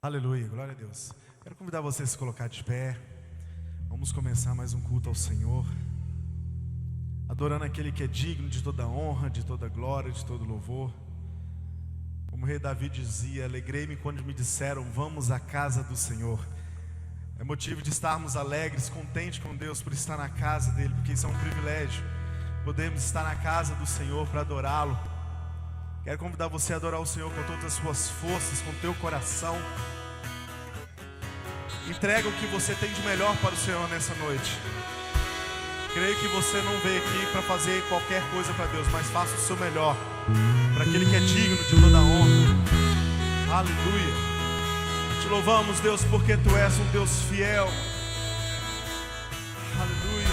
Aleluia, glória a Deus. Quero convidar você a se colocar de pé. Vamos começar mais um culto ao Senhor, adorando aquele que é digno de toda honra, de toda glória, de todo louvor. Como o rei Davi dizia: alegrei-me quando me disseram, vamos à casa do Senhor. É motivo de estarmos alegres, contentes com Deus por estar na casa dele, porque isso é um privilégio. Podemos estar na casa do Senhor para adorá-lo. Quero convidar você a adorar o Senhor com todas as suas forças, com o teu coração. Entrega o que você tem de melhor para o Senhor nessa noite. Creio que você não veio aqui para fazer qualquer coisa para Deus, mas faça o seu melhor para aquele que é digno de toda honra. Aleluia. Te louvamos, Deus, porque Tu és um Deus fiel. Aleluia.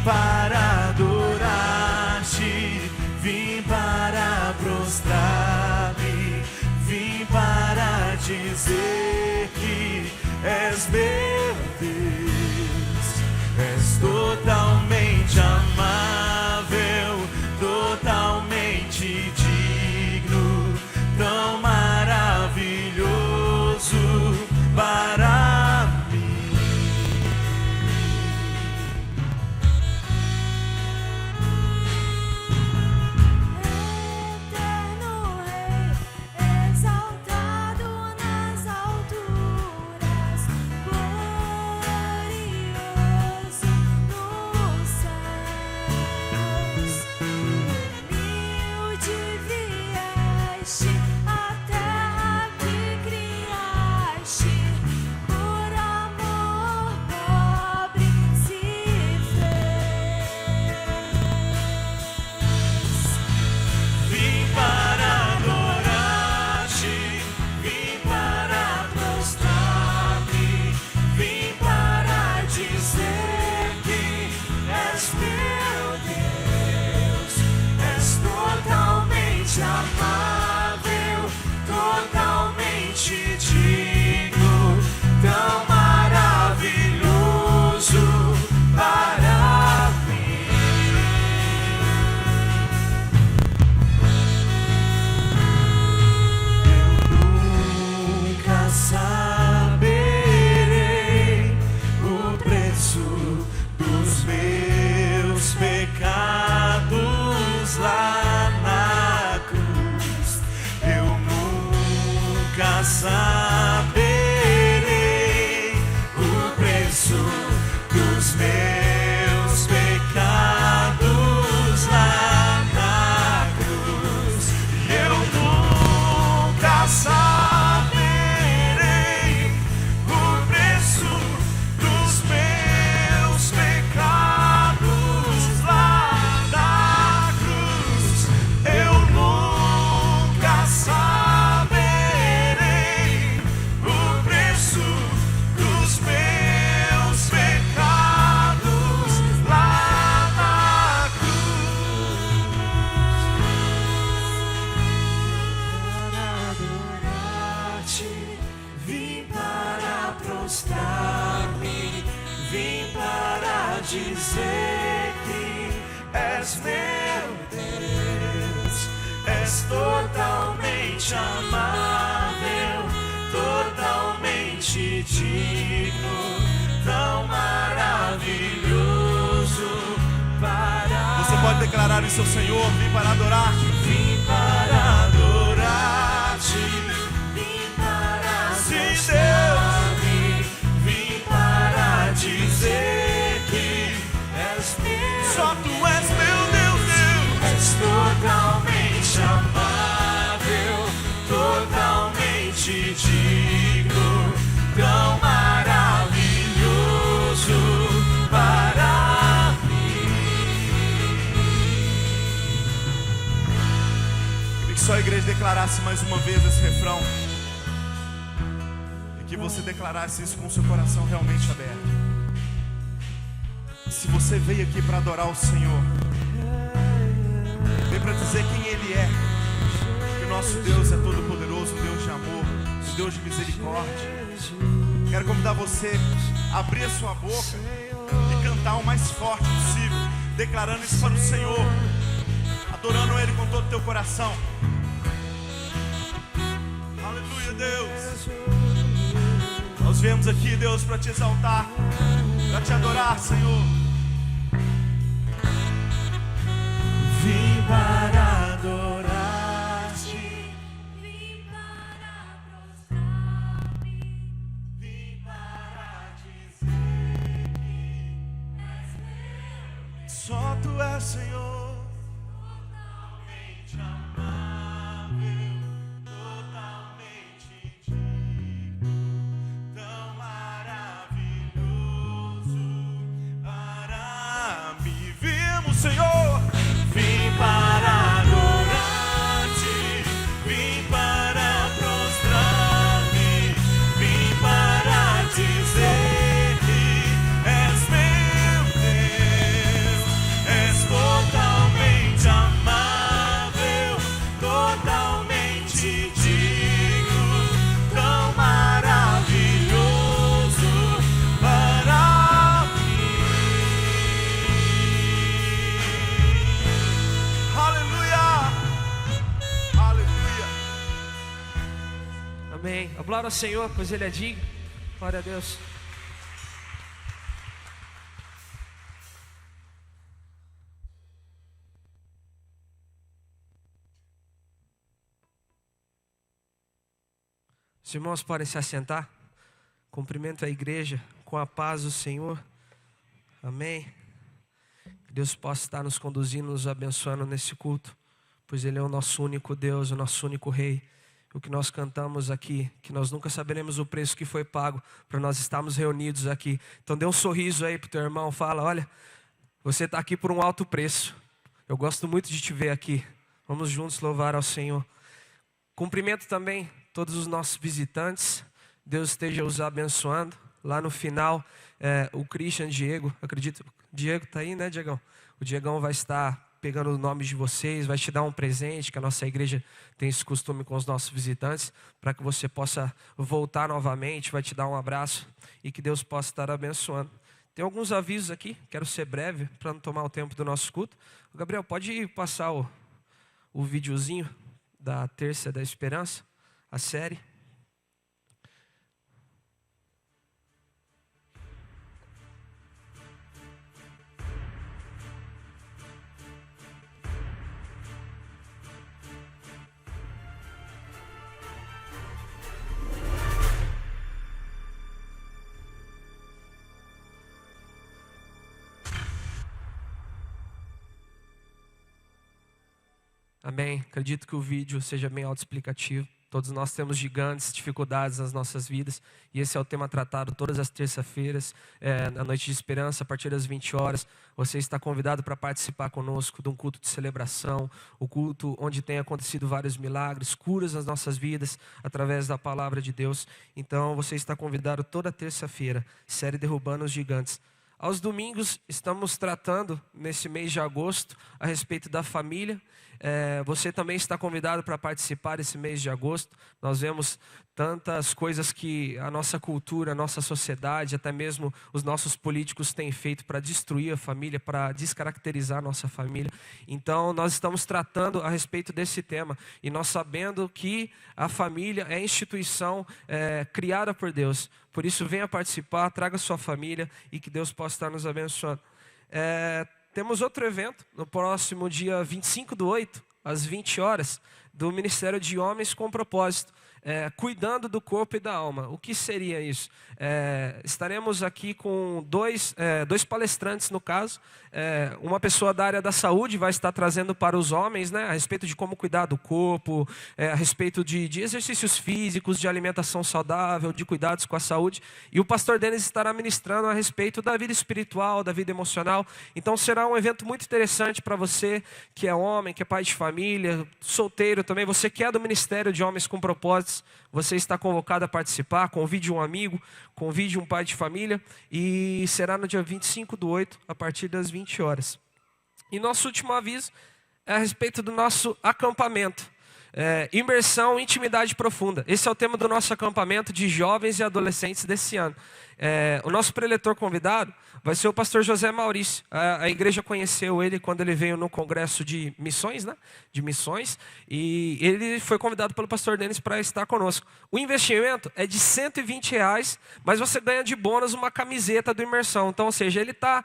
Para adorar-te, vim para prostrar-me, vim para dizer que és meu Deus, és totalmente amável, totalmente digno, tão maravilhoso para saberei o preço dos meus pecados lá na cruz. Eu nunca saberei o preço dos meus pecados lá na cruz. Eu nunca saberei o preço dos meus pecados lá na cruz. Para adorar-te, vim para prostrar-me, vim para dizer que és meu Deus, és totalmente amável, totalmente digno, tão maravilhoso para... Você pode declarar isso ao Senhor: vim para adorar-te. Vim para adorar-te, vim para prostrar-me, vim para dizer que és meu. Só Tu és meu Deus, Deus. És totalmente amável, totalmente digno, tão maravilhoso para mim. que só a igreja declarasse mais uma vez esse refrão. E que você declarasse isso com o seu coração realmente aberto. Se você veio aqui para adorar o Senhor, veio para dizer quem Ele é, que o nosso Deus é todo poderoso, um Deus de amor, um Deus de misericórdia. Quero convidar você a abrir a sua boca e cantar o mais forte possível, declarando isso para o Senhor, adorando Ele com todo o teu coração. Aleluia, Deus. Nós viemos aqui, Deus, para te exaltar, para te adorar, Senhor. Vim para adorar-te, vim para prostrar-me, vim para dizer que és meu. Só Tu és, Senhor, Totalmente amável, totalmente digno, tão maravilhoso para mim. vimos, Senhor. Vim para adorar-te, vim para prostrar-me, vim para dizer que és meu Deus, és totalmente amável, totalmente digno, tão maravilhoso para mim. Aleluia. Aleluia. Amém. Aplauda ao Senhor, pois Ele é digno. Glória a Deus. Os irmãos podem se assentar. Cumprimento a igreja com a paz do Senhor. Amém. Que Deus possa estar nos conduzindo, nos abençoando nesse culto, pois Ele é o nosso único Deus, o nosso único Rei. O que nós cantamos aqui, que nós nunca saberemos o preço que foi pago para nós estarmos reunidos aqui. Então dê um sorriso aí para o teu irmão, fala, olha, você está aqui por um alto preço. Eu gosto muito de te ver aqui. Vamos juntos louvar ao Senhor. Cumprimento também todos os nossos visitantes. Deus esteja os abençoando. Lá no final, o Christian Diego, acredito, Diego está aí, né, Diegão? O Diegão vai estar pegando o nome de vocês, vai te dar um presente, que a nossa igreja tem esse costume com os nossos visitantes, para que você possa voltar novamente, vai te dar um abraço e que Deus possa estar abençoando. Tem alguns avisos aqui, quero ser breve, para não tomar o tempo do nosso culto. Gabriel, pode passar o videozinho da Terça da Esperança, a série. Amém. Acredito que o vídeo seja bem autoexplicativo. Todos nós temos gigantes, dificuldades nas nossas vidas. E esse é o tema tratado todas as terças-feiras, na Noite de Esperança, a partir das 20 horas. Você está convidado para participar conosco de um culto de celebração. O culto onde tem acontecido vários milagres, curas nas nossas vidas, através da palavra de Deus. Então você está convidado toda terça-feira, série Derrubando os Gigantes. Aos domingos, estamos tratando, nesse mês de agosto, a respeito da família. Você também está convidado para participar desse mês de agosto. Nós vemos tantas coisas que a nossa cultura, a nossa sociedade, até mesmo os nossos políticos têm feito para destruir a família, para descaracterizar a nossa família. Então, nós estamos tratando a respeito desse tema. E nós sabendo que a família é a instituição criada por Deus. Por isso, venha participar, traga sua família e que Deus possa estar nos abençoando. Temos outro evento no próximo dia 25/8, às 20 horas, do Ministério de Homens com Propósito. cuidando do corpo e da alma. O que seria isso? Estaremos aqui com dois palestrantes, no caso. Uma pessoa da área da saúde vai estar trazendo para os homens, né, a respeito de como cuidar do corpo, a respeito de exercícios físicos, de alimentação saudável, de cuidados com a saúde. E o pastor Denis estará ministrando a respeito da vida espiritual, da vida emocional. Então será um evento muito interessante para você que é homem, que é pai de família, solteiro também, você que é do Ministério de Homens com Propósitos, você está convocado a participar. Convide um amigo, convide um pai de família, e será no dia 25/8, a partir das 20 horas. E nosso último aviso é a respeito do nosso acampamento. Imersão, intimidade profunda. Esse é o tema do nosso acampamento de jovens e adolescentes desse ano. O nosso preletor convidado vai ser o pastor José Maurício. A igreja conheceu ele quando ele veio no congresso de missões, né? De missões, e ele foi convidado pelo pastor Denis para estar conosco. O investimento é de R$120, mas você ganha de bônus uma camiseta do Imersão. Então, ou seja, ele está,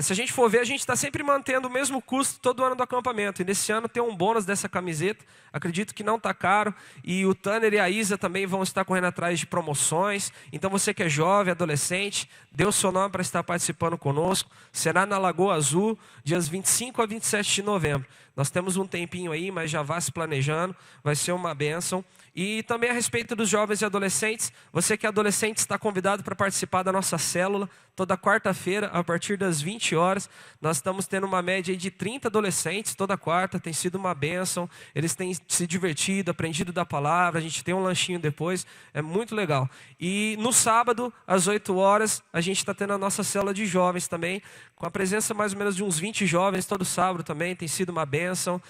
se a gente for ver, a gente está sempre mantendo o mesmo custo todo ano do acampamento. E nesse ano tem um bônus dessa camiseta. Acredito que não está caro. E o Tanner e a Isa também vão estar correndo atrás de promoções. Então você que é jovem, adolescente, dê o seu nome para estar participando conosco. Será na Lagoa Azul, dias 25 a 27 de novembro. Nós temos um tempinho aí, mas já vá se planejando. Vai ser uma bênção. E também a respeito dos jovens e adolescentes, você que é adolescente está convidado para participar da nossa célula, toda quarta-feira, a partir das 20 horas. Nós estamos tendo uma média de 30 adolescentes toda quarta, tem sido uma bênção. Eles têm se divertido, aprendido da palavra, a gente tem um lanchinho depois, é muito legal. E no sábado, às 8 horas, a gente está tendo a nossa célula de jovens também, com a presença mais ou menos de uns 20 jovens todo sábado também, tem sido uma bênção.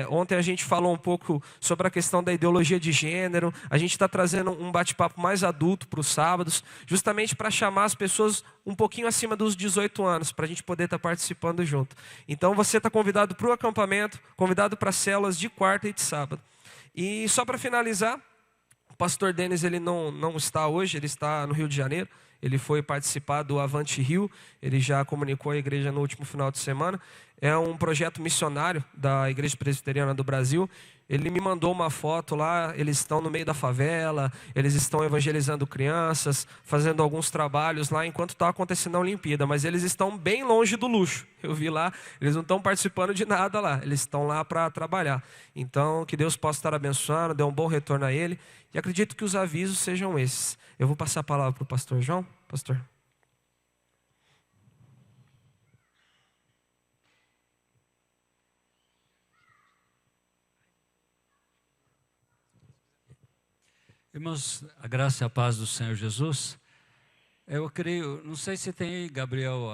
Ontem a gente falou um pouco sobre a questão da ideologia de gênero. A gente está trazendo um bate-papo mais adulto para os sábados, justamente para chamar as pessoas um pouquinho acima dos 18 anos, para a gente poder estar participando junto. Então você está convidado para o acampamento, convidado para células de quarta e de sábado. E só para finalizar, o pastor Denis ele não está hoje, ele está no Rio de Janeiro. Ele foi participar do Avante Rio, ele já comunicou à igreja no último final de semana. É um projeto missionário da Igreja Presbiteriana do Brasil. Ele me mandou uma foto lá, eles estão no meio da favela, eles estão evangelizando crianças, fazendo alguns trabalhos lá enquanto está acontecendo a Olimpíada, mas eles estão bem longe do luxo. Eu vi lá, eles não estão participando de nada lá, eles estão lá para trabalhar. Então, que Deus possa estar abençoando, dê um bom retorno a ele, e acredito que os avisos sejam esses. Eu vou passar a palavra para o pastor João. Pastor. Irmãos, a graça e a paz do Senhor Jesus. Eu creio, não sei se tem aí, Gabriel,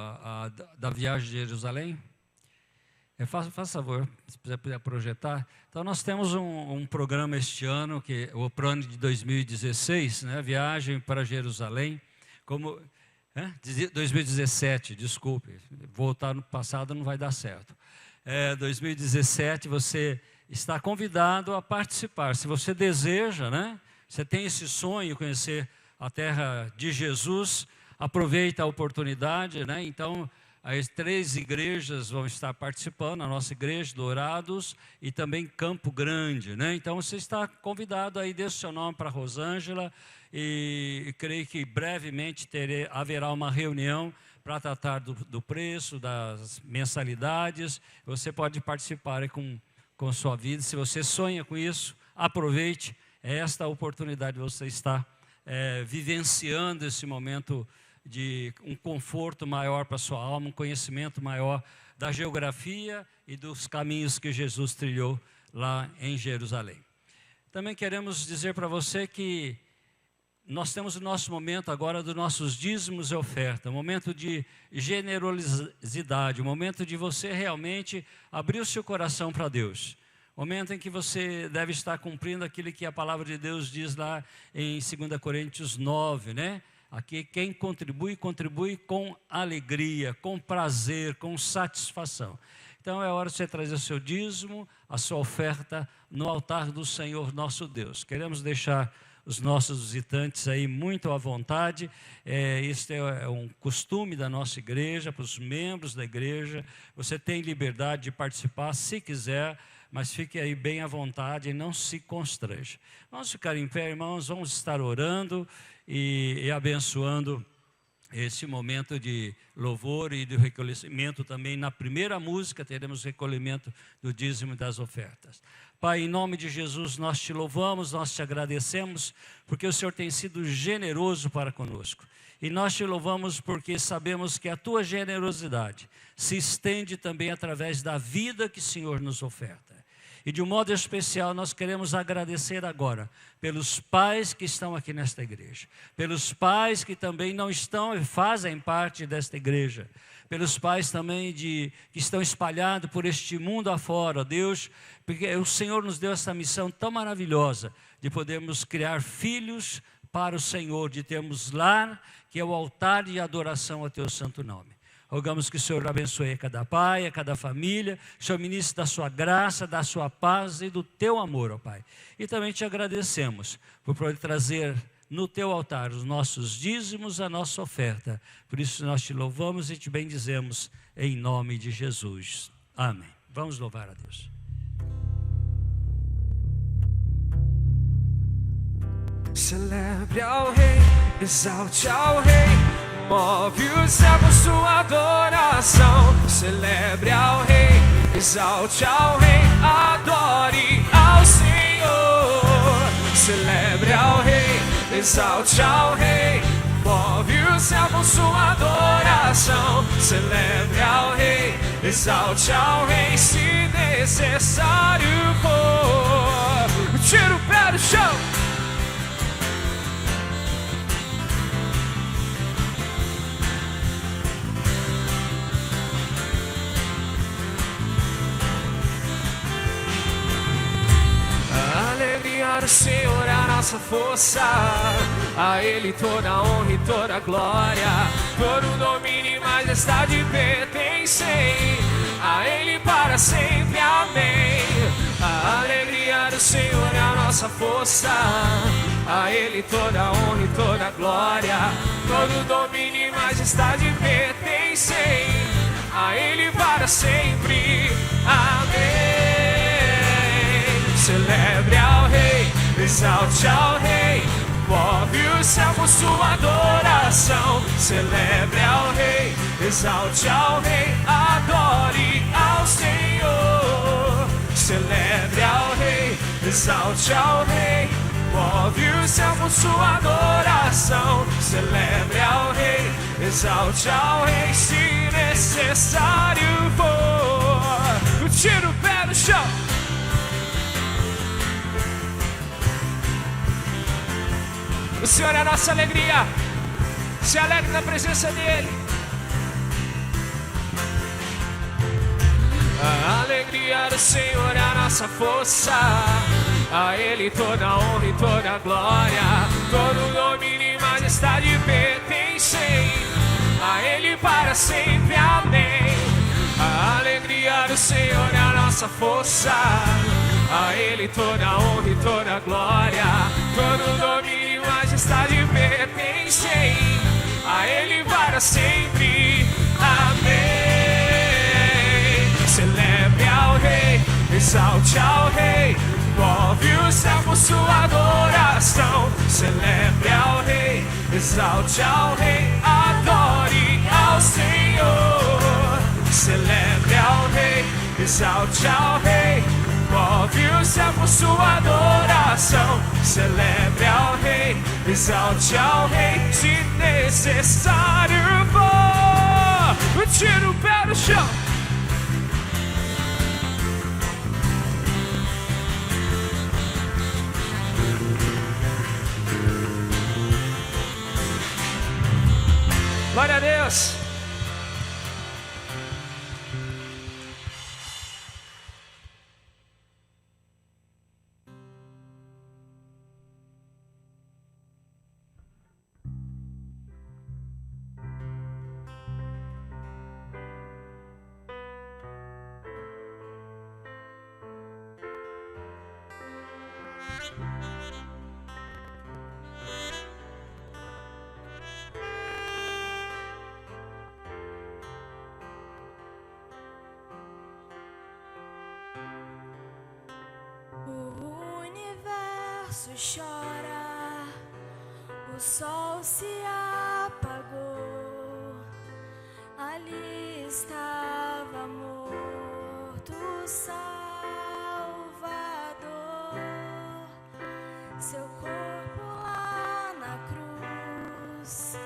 da viagem de Jerusalém. Faça favor, se puder projetar. Então, nós temos um programa este ano, que é o plano de 2016, né? Viagem para Jerusalém. 2017, desculpe, voltar no passado não vai dar certo. 2017, você está convidado a participar. Se você deseja, né? Você tem esse sonho, conhecer a terra de Jesus, aproveita a oportunidade, né? Então, as 3 igrejas vão estar participando, a nossa igreja, Dourados, e também Campo Grande, né? Então, você está convidado aí, dê o seu nome para Rosângela, e creio que brevemente haverá uma reunião para tratar do preço, das mensalidades. Você pode participar aí com sua vida. Se você sonha com isso, aproveite. Esta oportunidade de você estar vivenciando esse momento de um conforto maior para a sua alma, um conhecimento maior da geografia e dos caminhos que Jesus trilhou lá em Jerusalém. Também queremos dizer para você que nós temos o nosso momento agora dos nossos dízimos e oferta, um momento de generosidade, um momento de você realmente abrir o seu coração para Deus. Momento em que você deve estar cumprindo aquilo que a palavra de Deus diz lá em 2 Coríntios 9, né? Aqui quem contribui, contribui com alegria, com prazer, com satisfação. Então é hora de você trazer o seu dízimo, a sua oferta no altar do Senhor nosso Deus. Queremos deixar os nossos visitantes aí muito à vontade. Este é um costume da nossa igreja, para os membros da igreja. Você tem liberdade de participar, se quiser, mas fique aí bem à vontade e não se constrange. Vamos ficar em pé, irmãos, vamos estar orando e abençoando esse momento de louvor e de recolhimento também. Na primeira música teremos recolhimento do dízimo e das ofertas. Pai, em nome de Jesus, nós te louvamos, nós te agradecemos, porque o Senhor tem sido generoso para conosco. E nós te louvamos porque sabemos que a tua generosidade se estende também através da vida que o Senhor nos oferta. E de um modo especial nós queremos agradecer agora pelos pais que estão aqui nesta igreja, pelos pais que também não estão e fazem parte desta igreja, pelos pais também que estão espalhados por este mundo afora, Deus, porque o Senhor nos deu essa missão tão maravilhosa de podermos criar filhos para o Senhor, de termos lar, que é o altar de adoração ao teu santo nome. Rogamos que o Senhor abençoe a cada pai, a cada família, o Senhor ministre da sua graça, da sua paz e do teu amor, ó Pai. E também te agradecemos por poder trazer no teu altar os nossos dízimos, a nossa oferta. Por isso nós te louvamos e te bendizemos em nome de Jesus. Amém. Vamos louvar a Deus. Celebre ao Rei, exalte ao Rei, move o céu com sua adoração. Celebre ao Rei, exalte ao Rei, adore ao Senhor. Celebre ao Rei, exalte ao Rei, move o céu com sua adoração. Celebre ao Rei, exalte ao Rei, se necessário for. Tira o pé do chão. O Senhor é a nossa força, a Ele toda a honra e toda a glória, todo domínio e majestade pertencem a Ele para sempre, amém. A alegria do Senhor é a nossa força, a Ele toda a honra e toda a glória, todo domínio e majestade pertencem a Ele para sempre, amém. Celebre ao Rei, exalte ao Rei, move o céu com sua adoração. Celebre ao Rei, exalte ao Rei, adore ao Senhor. Celebre ao Rei, exalte ao Rei, move o céu com sua adoração. Celebre ao Rei, exalte ao Rei, se necessário for. Tira o pé do chão. O Senhor é a nossa alegria, se alegre na presença dEle. A alegria do Senhor é a nossa força, a Ele toda a honra e toda a glória, todo domínio e majestade pertencem a Ele para sempre, amém. A alegria do Senhor é a nossa força, a Ele toda a honra e toda a glória, todo domínio e majestade pertencem a Ele para sempre, amém. Celebre ao Rei, exalte ao Rei, move o céu com sua adoração. Celebre ao Rei, exalte ao Rei, adore ao Senhor. Celebre ao Rei, exalte ao Rei, move o céu com sua adoração. Celebre ao Rei, exalte ao Rei, se necessário for. Tira o pé do chão. Glória a Deus. universo chora, o sol se apagou, ali estava morto o Salvador, seu corpo lá na cruz,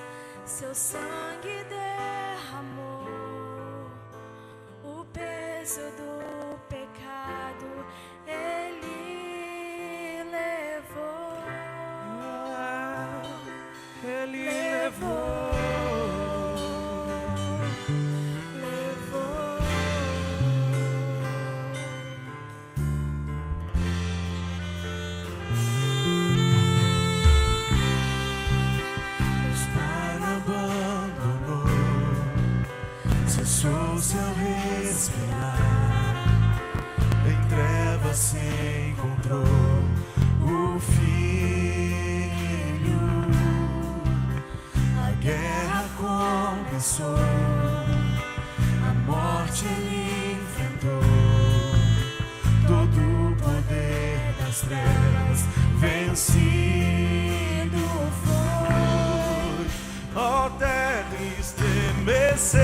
seu sangue derramou, o peso do pecado ele levou. Ele levou. Seu respirar, em trevas se encontrou o Filho. A guerra começou, a morte ele enfrentou, todo o poder das trevas vencido foi. Ó terra estremeceu,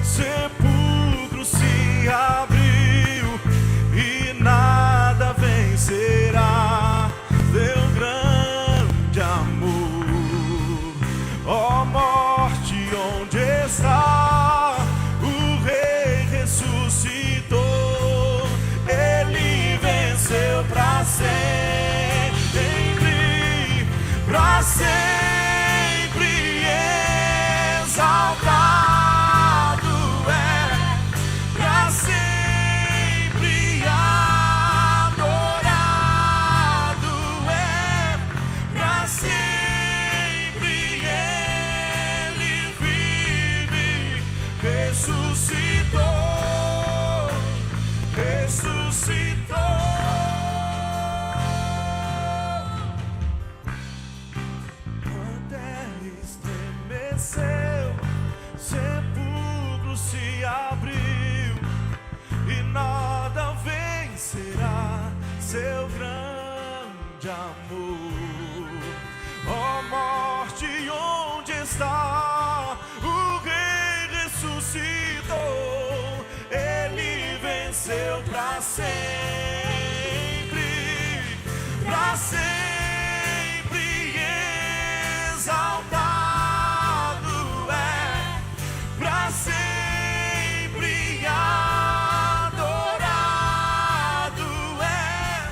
sepulcro se abriu e nada vencerá teu grande amor. Ó morte, onde está? O Rei ressuscitou, ele venceu pra sempre, pra sempre exaltado. Sepulcro se abriu e nada vencerá seu grande amor. Ó morte, onde está? O Rei ressuscitou, ele venceu pra sempre, pra sempre exaltado. Sempre adorado é,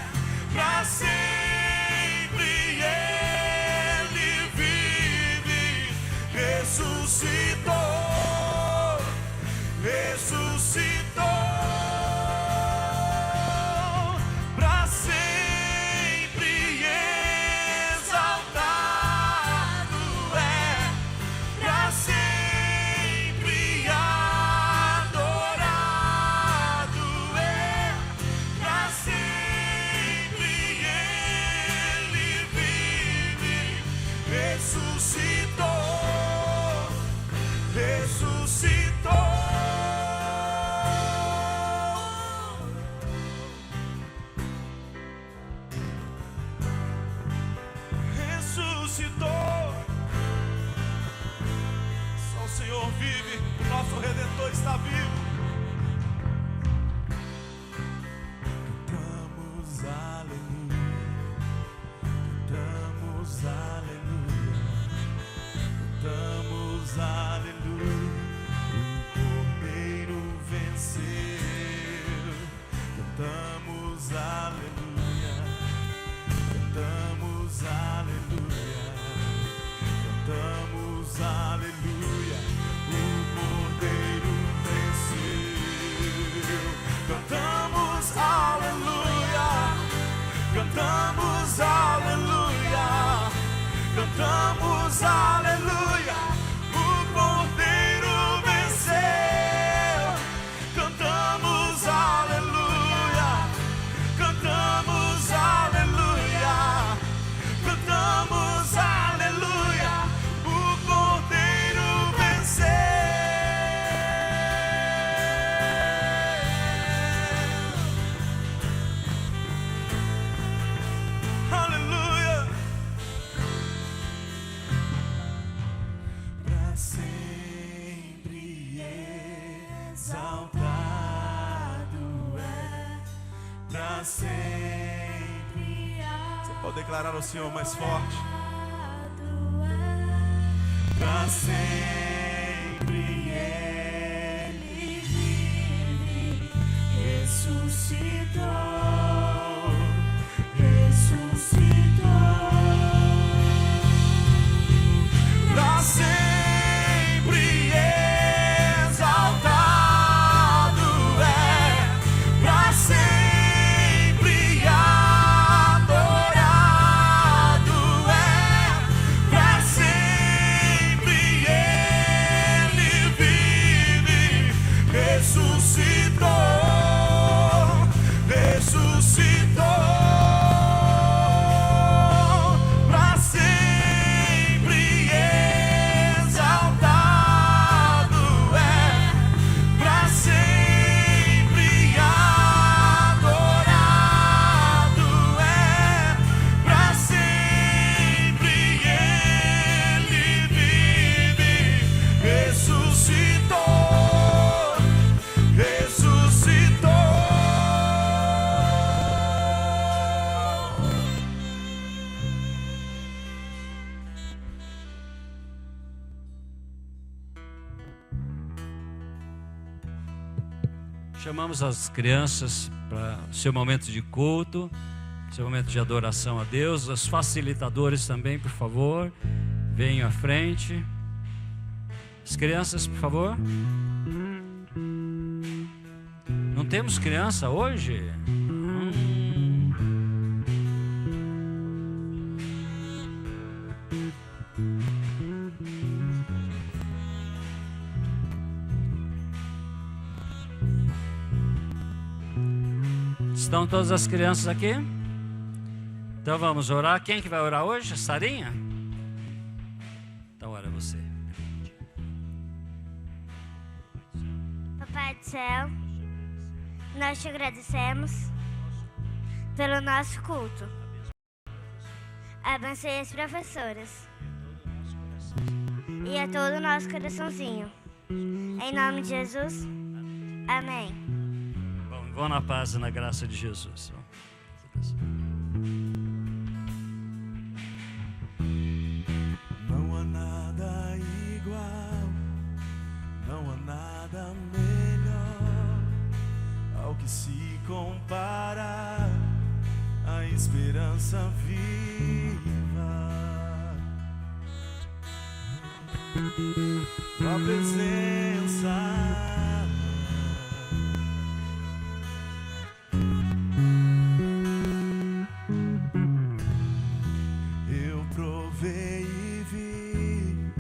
pra sempre ele vive, ressuscitou, ressuscitou, pra sempre exaltado é, pra sempre só o Senhor vive, o nosso Redentor está vivo. Cantamos aleluia, cantamos aleluia, cantamos aleluia, o Cordeiro venceu. Cantamos aleluia, cantamos aleluia, cantamos aleluia, o Cordeiro venceu. Cantamos aleluia, Pode declarar ao Senhor mais forte. Pra sempre Ele vive, ressuscitou, ressuscitou. Pra sempre exaltado é, pra sempre adorado é, pra sempre Ele vive, ressuscitou, ressuscitou. Pra sempre exaltado é, pra sempre adorado é, pra sempre Ele vive, ressuscitou, ressuscitou. Chamamos as crianças para o seu momento de culto, seu momento de adoração a Deus. Os facilitadores também, por favor, venham à frente. As crianças, por favor. Não temos criança hoje? Estão todas as crianças aqui? Então vamos orar. Quem que vai orar hoje? Sarinha? Então ora você. Papai do céu, nós te agradecemos pelo nosso culto. Abençoe as professoras e a todo o nosso coraçãozinho. Em nome de Jesus, amém. Vão na paz e na graça de Jesus. Não há nada igual, não há nada melhor ao que se compara a esperança viva, tua presença. Provei e vi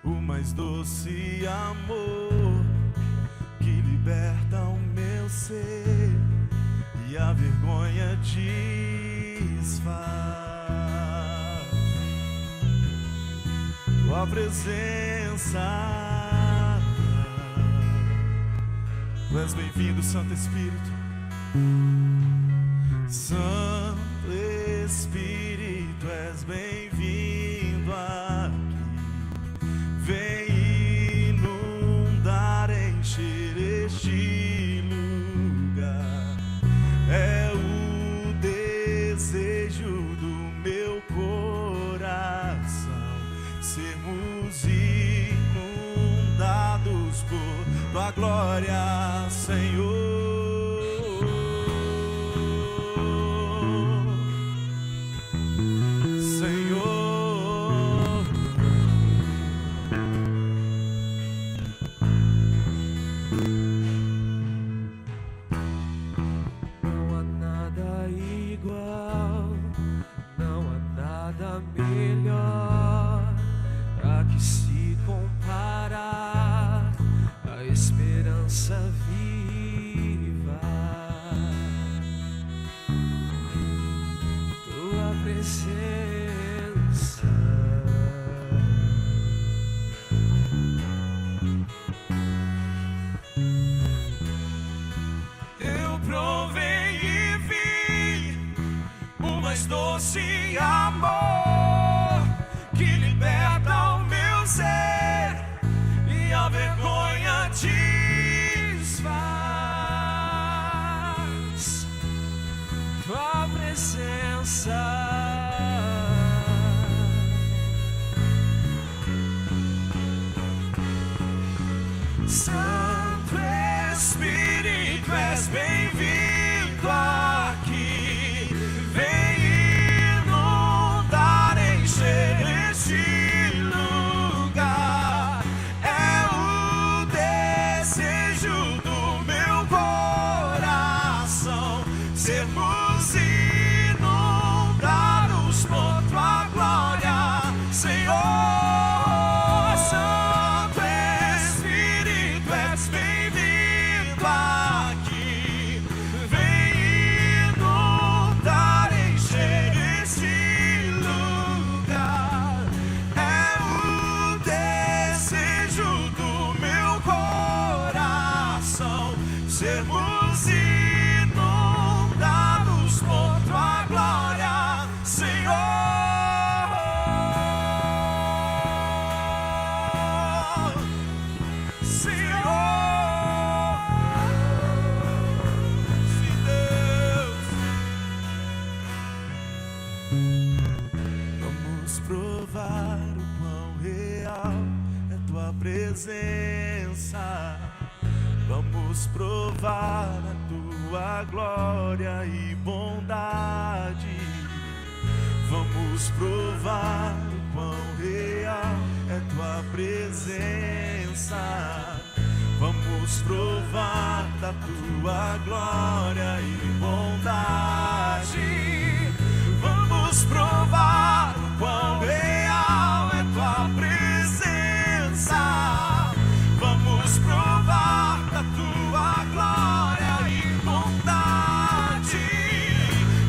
o mais doce amor que liberta o meu ser e a vergonha desfaz. Tua presença, tu és bem-vindo, Santo Espírito. Santo Espírito, és bem-vindo aqui. Vem inundar, encher este lugar. É o desejo do meu coração sermos inundados por tua glória, Senhor. Doce amor que liberta o meu ser e a vergonha desfaz. Tua presença Vamos provar o quão real é tua presença. Vamos provar a tua glória e bondade. Vamos provar o quão real é tua presença. Vamos provar da tua glória e bondade. Vamos provar o quão real é tua presença. Vamos provar da tua glória e bondade.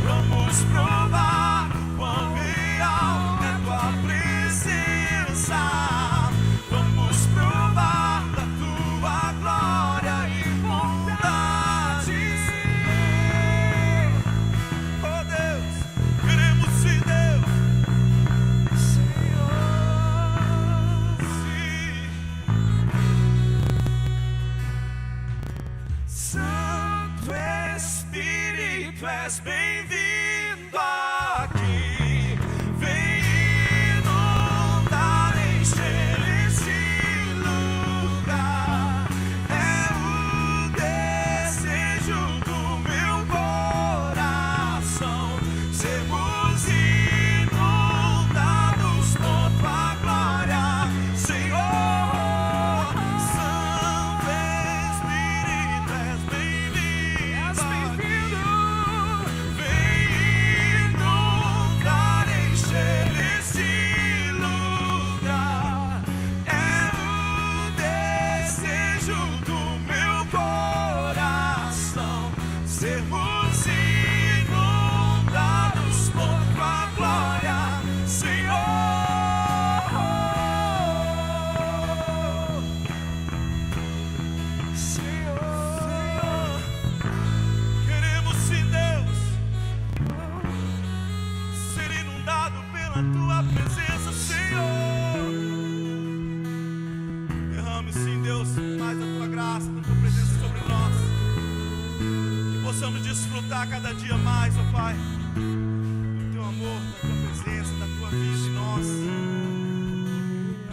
Vamos provar o quão real é tua presença. Vamos provar da tua glória e bondade. Oh Deus, queremos te Deus, Senhor, sim. Santo Espírito, és bem-vindo aqui. Vem inundar, encher este lugar. É o desejo do meu coração. Sermos inundados por tua glória, Senhor. Santo Espírito, és bem-vindo aqui. Vem inundar, encher este lugar. É o desejo do meu coração. Sermos inundados por tua glória, Senhor. Senhor, queremos sim, Deus, ser inundado pela tua presença, Senhor. Derrame sim, Deus, mais a tua graça, a tua presença sobre nós. Que possamos desfrutar cada dia mais, ó Pai, do teu amor, da tua presença, da tua vida em nós.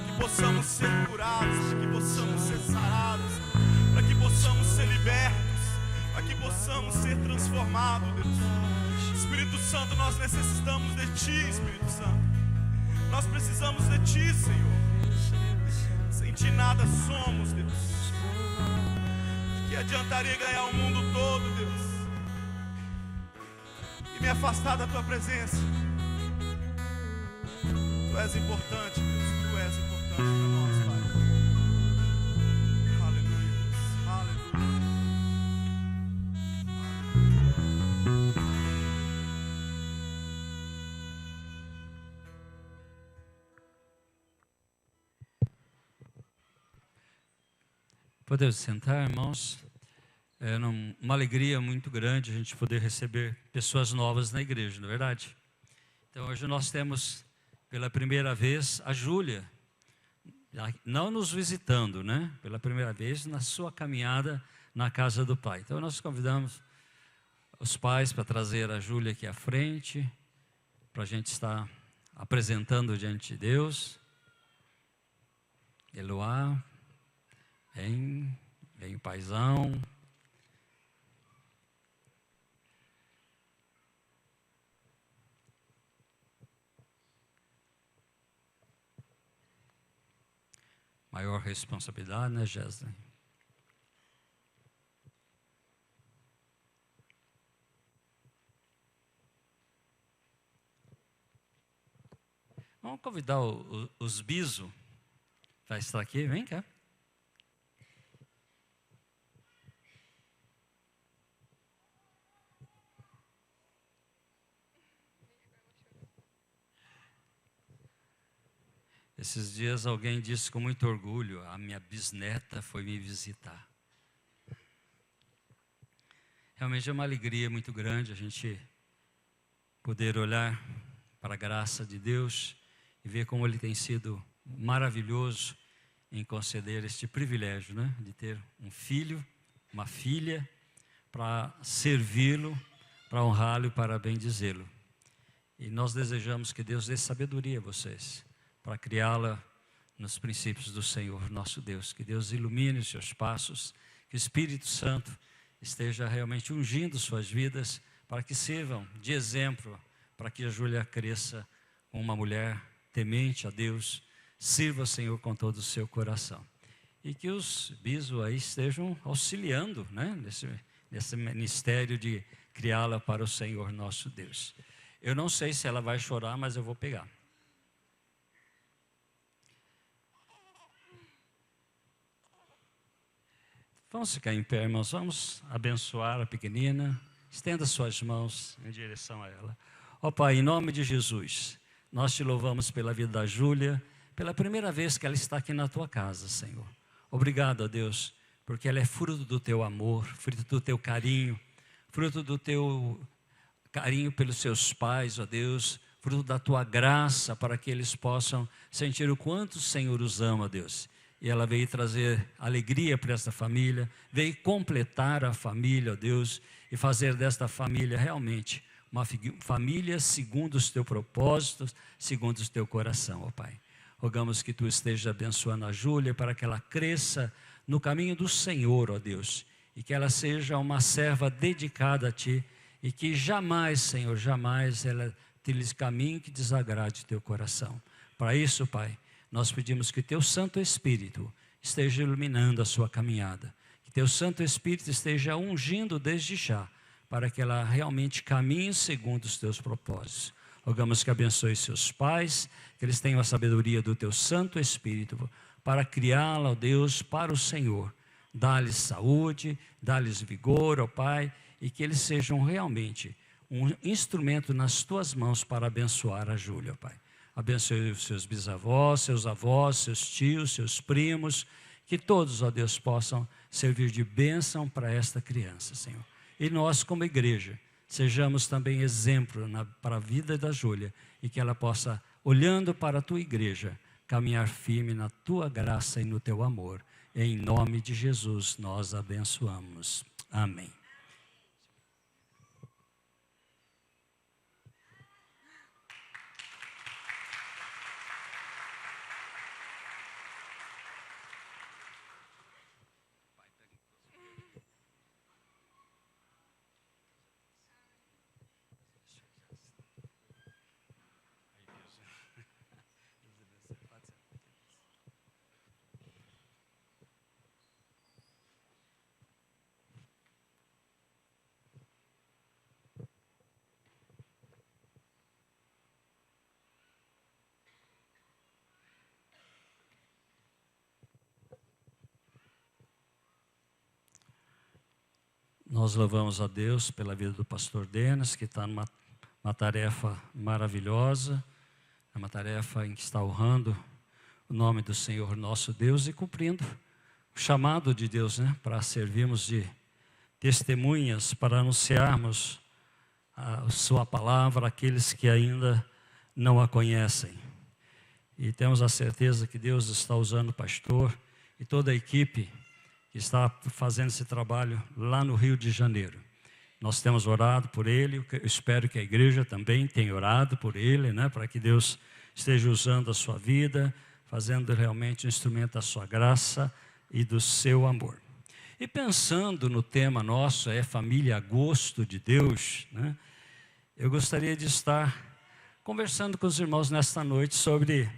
Que possamos ser curados, para que possamos ser sarados, para que possamos ser libertos, para que possamos ser transformados, Deus. Espírito Santo, nós necessitamos de Ti, Espírito Santo. Nós precisamos de Ti, Senhor. Sem Ti nada somos, Deus. De que adiantaria ganhar o mundo todo, Deus, e me afastar da Tua presença? Tu és importante, Deus. Tu és importante para nós, Pai. Aleluia, Deus. Aleluia. Podemos sentar, irmãos. É uma alegria muito grande a gente poder receber pessoas novas na igreja, não é verdade? Então hoje nós temos pela primeira vez a Júlia, não nos visitando, né? Pela primeira vez na sua caminhada na casa do Pai. Então nós convidamos os pais para trazer a Júlia aqui à frente, para a gente estar apresentando diante de Deus. Eloá, vem o paizão. Maior responsabilidade, né, Jéssica? Vamos convidar os bisos para estar aqui. Vem cá. Esses dias alguém disse com muito orgulho: a minha bisneta foi me visitar. Realmente é uma alegria muito grande a gente poder olhar para a graça de Deus e ver como Ele tem sido maravilhoso em conceder este privilégio, né? De ter um filho, uma filha, para servi-lo, para honrá-lo e para bendizê-lo. E nós desejamos que Deus dê sabedoria a vocês, para criá-la nos princípios do Senhor, nosso Deus. Que Deus ilumine os seus passos, que o Espírito Santo esteja realmente ungindo suas vidas, para que sirvam de exemplo, para que a Júlia cresça como uma mulher temente a Deus, sirva, Senhor, com todo o seu coração. E que os bisos aí estejam auxiliando, né, nesse ministério de criá-la para o Senhor nosso Deus. Eu não sei se ela vai chorar, mas eu vou pegar. Vamos ficar em pé, irmãos. Vamos abençoar a pequenina. Estenda suas mãos em direção a ela. Ó Pai, em nome de Jesus, nós te louvamos pela vida da Júlia, pela primeira vez que ela está aqui na tua casa, Senhor. Obrigado, ó Deus, porque ela é fruto do teu amor, fruto do teu carinho, fruto do teu carinho pelos seus pais, ó Deus, fruto da tua graça, para que eles possam sentir o quanto o Senhor os ama, Deus. E ela veio trazer alegria para esta família, veio completar a família, ó Deus, e fazer desta família realmente uma família segundo os teus propósitos, segundo o teu coração, ó Pai. Rogamos que tu esteja abençoando a Júlia para que ela cresça no caminho do Senhor, ó Deus, e que ela seja uma serva dedicada a ti, e que jamais, Senhor, jamais ela trilhe caminho que desagrade o teu coração. Para isso, Pai, nós pedimos que teu Santo Espírito esteja iluminando a sua caminhada, que teu Santo Espírito esteja ungindo desde já, para que ela realmente caminhe segundo os teus propósitos. Rogamos que abençoe seus pais, que eles tenham a sabedoria do teu Santo Espírito, para criá-la, ó Deus, para o Senhor. Dá-lhes saúde, dá-lhes vigor, ó Pai, e que eles sejam realmente um instrumento nas tuas mãos para abençoar a Júlia, ó Pai. Abençoe os seus bisavós, seus avós, seus tios, seus primos, que todos, ó Deus, possam servir de bênção para esta criança, Senhor. E nós, como igreja, sejamos também exemplo para a vida da Júlia, e que ela possa, olhando para a tua igreja, caminhar firme na tua graça e no teu amor. Em nome de Jesus nós abençoamos. Amém. Nós louvamos a Deus pela vida do pastor Denis, que está numa tarefa maravilhosa, é uma tarefa em que está honrando o nome do Senhor nosso Deus e cumprindo o chamado de Deus, né, para servirmos de testemunhas, para anunciarmos a sua palavra àqueles que ainda não a conhecem. E temos a certeza que Deus está usando o pastor e toda a equipe que está fazendo esse trabalho lá no Rio de Janeiro. Nós temos orado por ele, eu espero que a igreja também tenha orado por ele, né, para que Deus esteja usando a sua vida, fazendo realmente um instrumento da sua graça e do seu amor. E pensando no tema nosso, é família a gosto de Deus, né, eu gostaria de estar conversando com os irmãos nesta noite sobre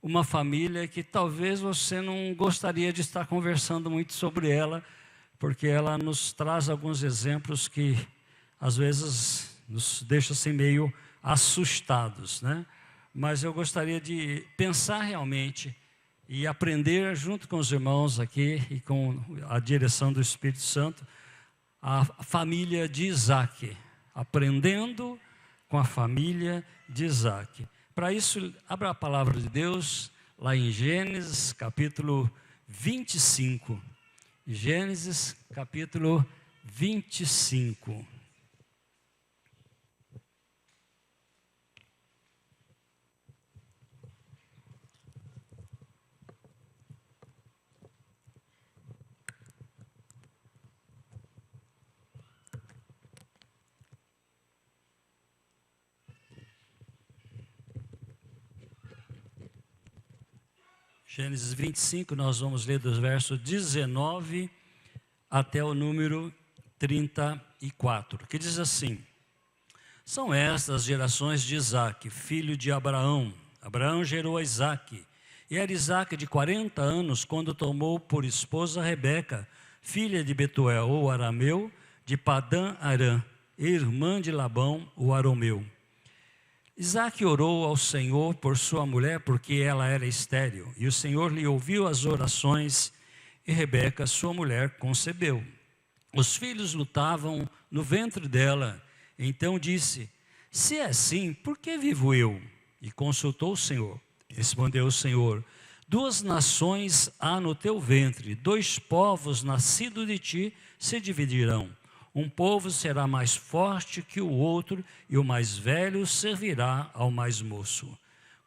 uma família que talvez você não gostaria de estar conversando muito sobre ela, porque ela nos traz alguns exemplos que às vezes nos deixa assim meio assustados, né? Mas eu gostaria de pensar realmente e aprender junto com os irmãos aqui e com a direção do Espírito Santo, a família de Isaac, aprendendo com a família de Isaac. Para isso, abra a palavra de Deus lá em Gênesis capítulo 25. Gênesis capítulo 25. Gênesis 25, nós vamos ler dos versos 19 até o número 34, que diz assim: São estas as gerações de Isaque, filho de Abraão. Abraão gerou a Isaque, e era Isaque de 40 anos, quando tomou por esposa Rebeca, filha de Betuel, o arameu, de Padã Arã, irmã de Labão, o arameu. Isaque orou ao Senhor por sua mulher, porque ela era estéril, e o Senhor lhe ouviu as orações, e Rebeca, sua mulher, concebeu. Os filhos lutavam no ventre dela. Então disse: Se é assim, por que vivo eu? E consultou o Senhor. Respondeu o Senhor: 2 nações há no teu ventre, 2 povos nascidos de ti se dividirão. Um povo será mais forte que o outro, e o mais velho servirá ao mais moço.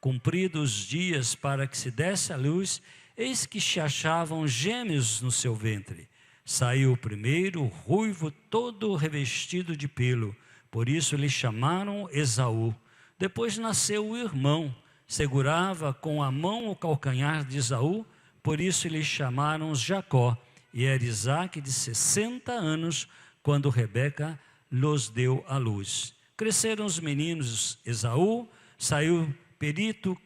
Cumpridos os dias para que se desse à luz, eis que se achavam gêmeos no seu ventre. Saiu o primeiro, ruivo, todo revestido de pelo, por isso lhe chamaram Esaú. Depois nasceu o irmão, segurava com a mão o calcanhar de Esaú, por isso lhe chamaram Jacó. E era Isaque de 60 anos, quando Rebeca lhes deu à luz. Cresceram os meninos. Esaú saiu perito,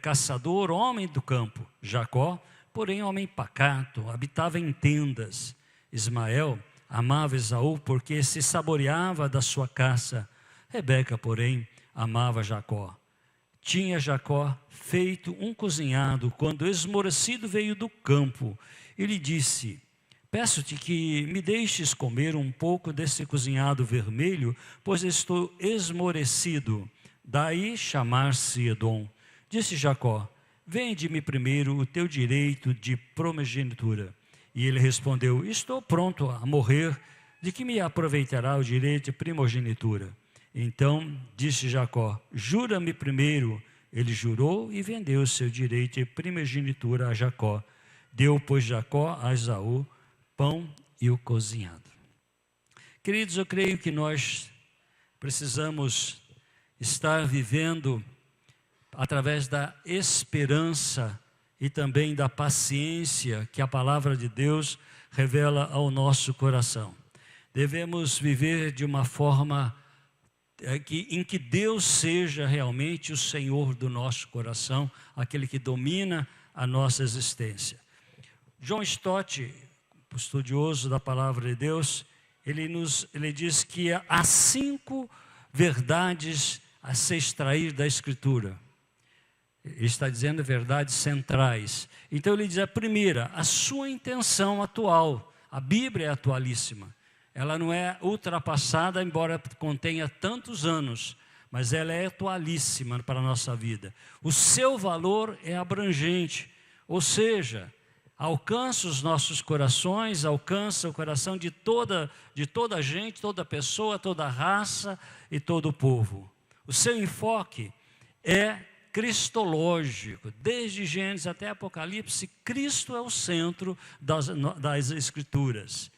caçador, homem do campo. Jacó, porém, homem pacato, habitava em tendas. Ismael amava Esaú porque se saboreava da sua caça. Rebeca, porém, amava Jacó. Tinha Jacó feito um cozinhado quando esmorecido veio do campo. E lhe disse: Peço-te que me deixes comer um pouco desse cozinhado vermelho, pois estou esmorecido. Daí chamar-se Edom. Disse Jacó: Vende-me primeiro o teu direito de primogenitura. E ele respondeu: Estou pronto a morrer, de que me aproveitará o direito de primogenitura? Então disse Jacó: Jura-me primeiro. Ele jurou e vendeu o seu direito de primogenitura a Jacó. Deu, pois, Jacó a Esaú pão e o cozinhado. Queridos, eu creio que nós precisamos estar vivendo através da esperança e também da paciência que a palavra de Deus revela ao nosso coração. Devemos viver de uma forma em que Deus seja realmente o Senhor do nosso coração, aquele que domina a nossa existência. John Stott, estudioso da palavra de Deus, ele diz que há 5 verdades a se extrair da Escritura. Ele está dizendo verdades centrais. Então ele diz: a primeira, a sua intenção atual. A Bíblia é atualíssima. Ela não é ultrapassada, embora contenha tantos anos, mas ela é atualíssima para a nossa vida. O seu valor é abrangente, ou seja, alcança os nossos corações, alcança o coração de toda gente, toda pessoa, toda raça e todo o povo. O seu enfoque é cristológico. Desde Gênesis até Apocalipse, Cristo é o centro das Escrituras.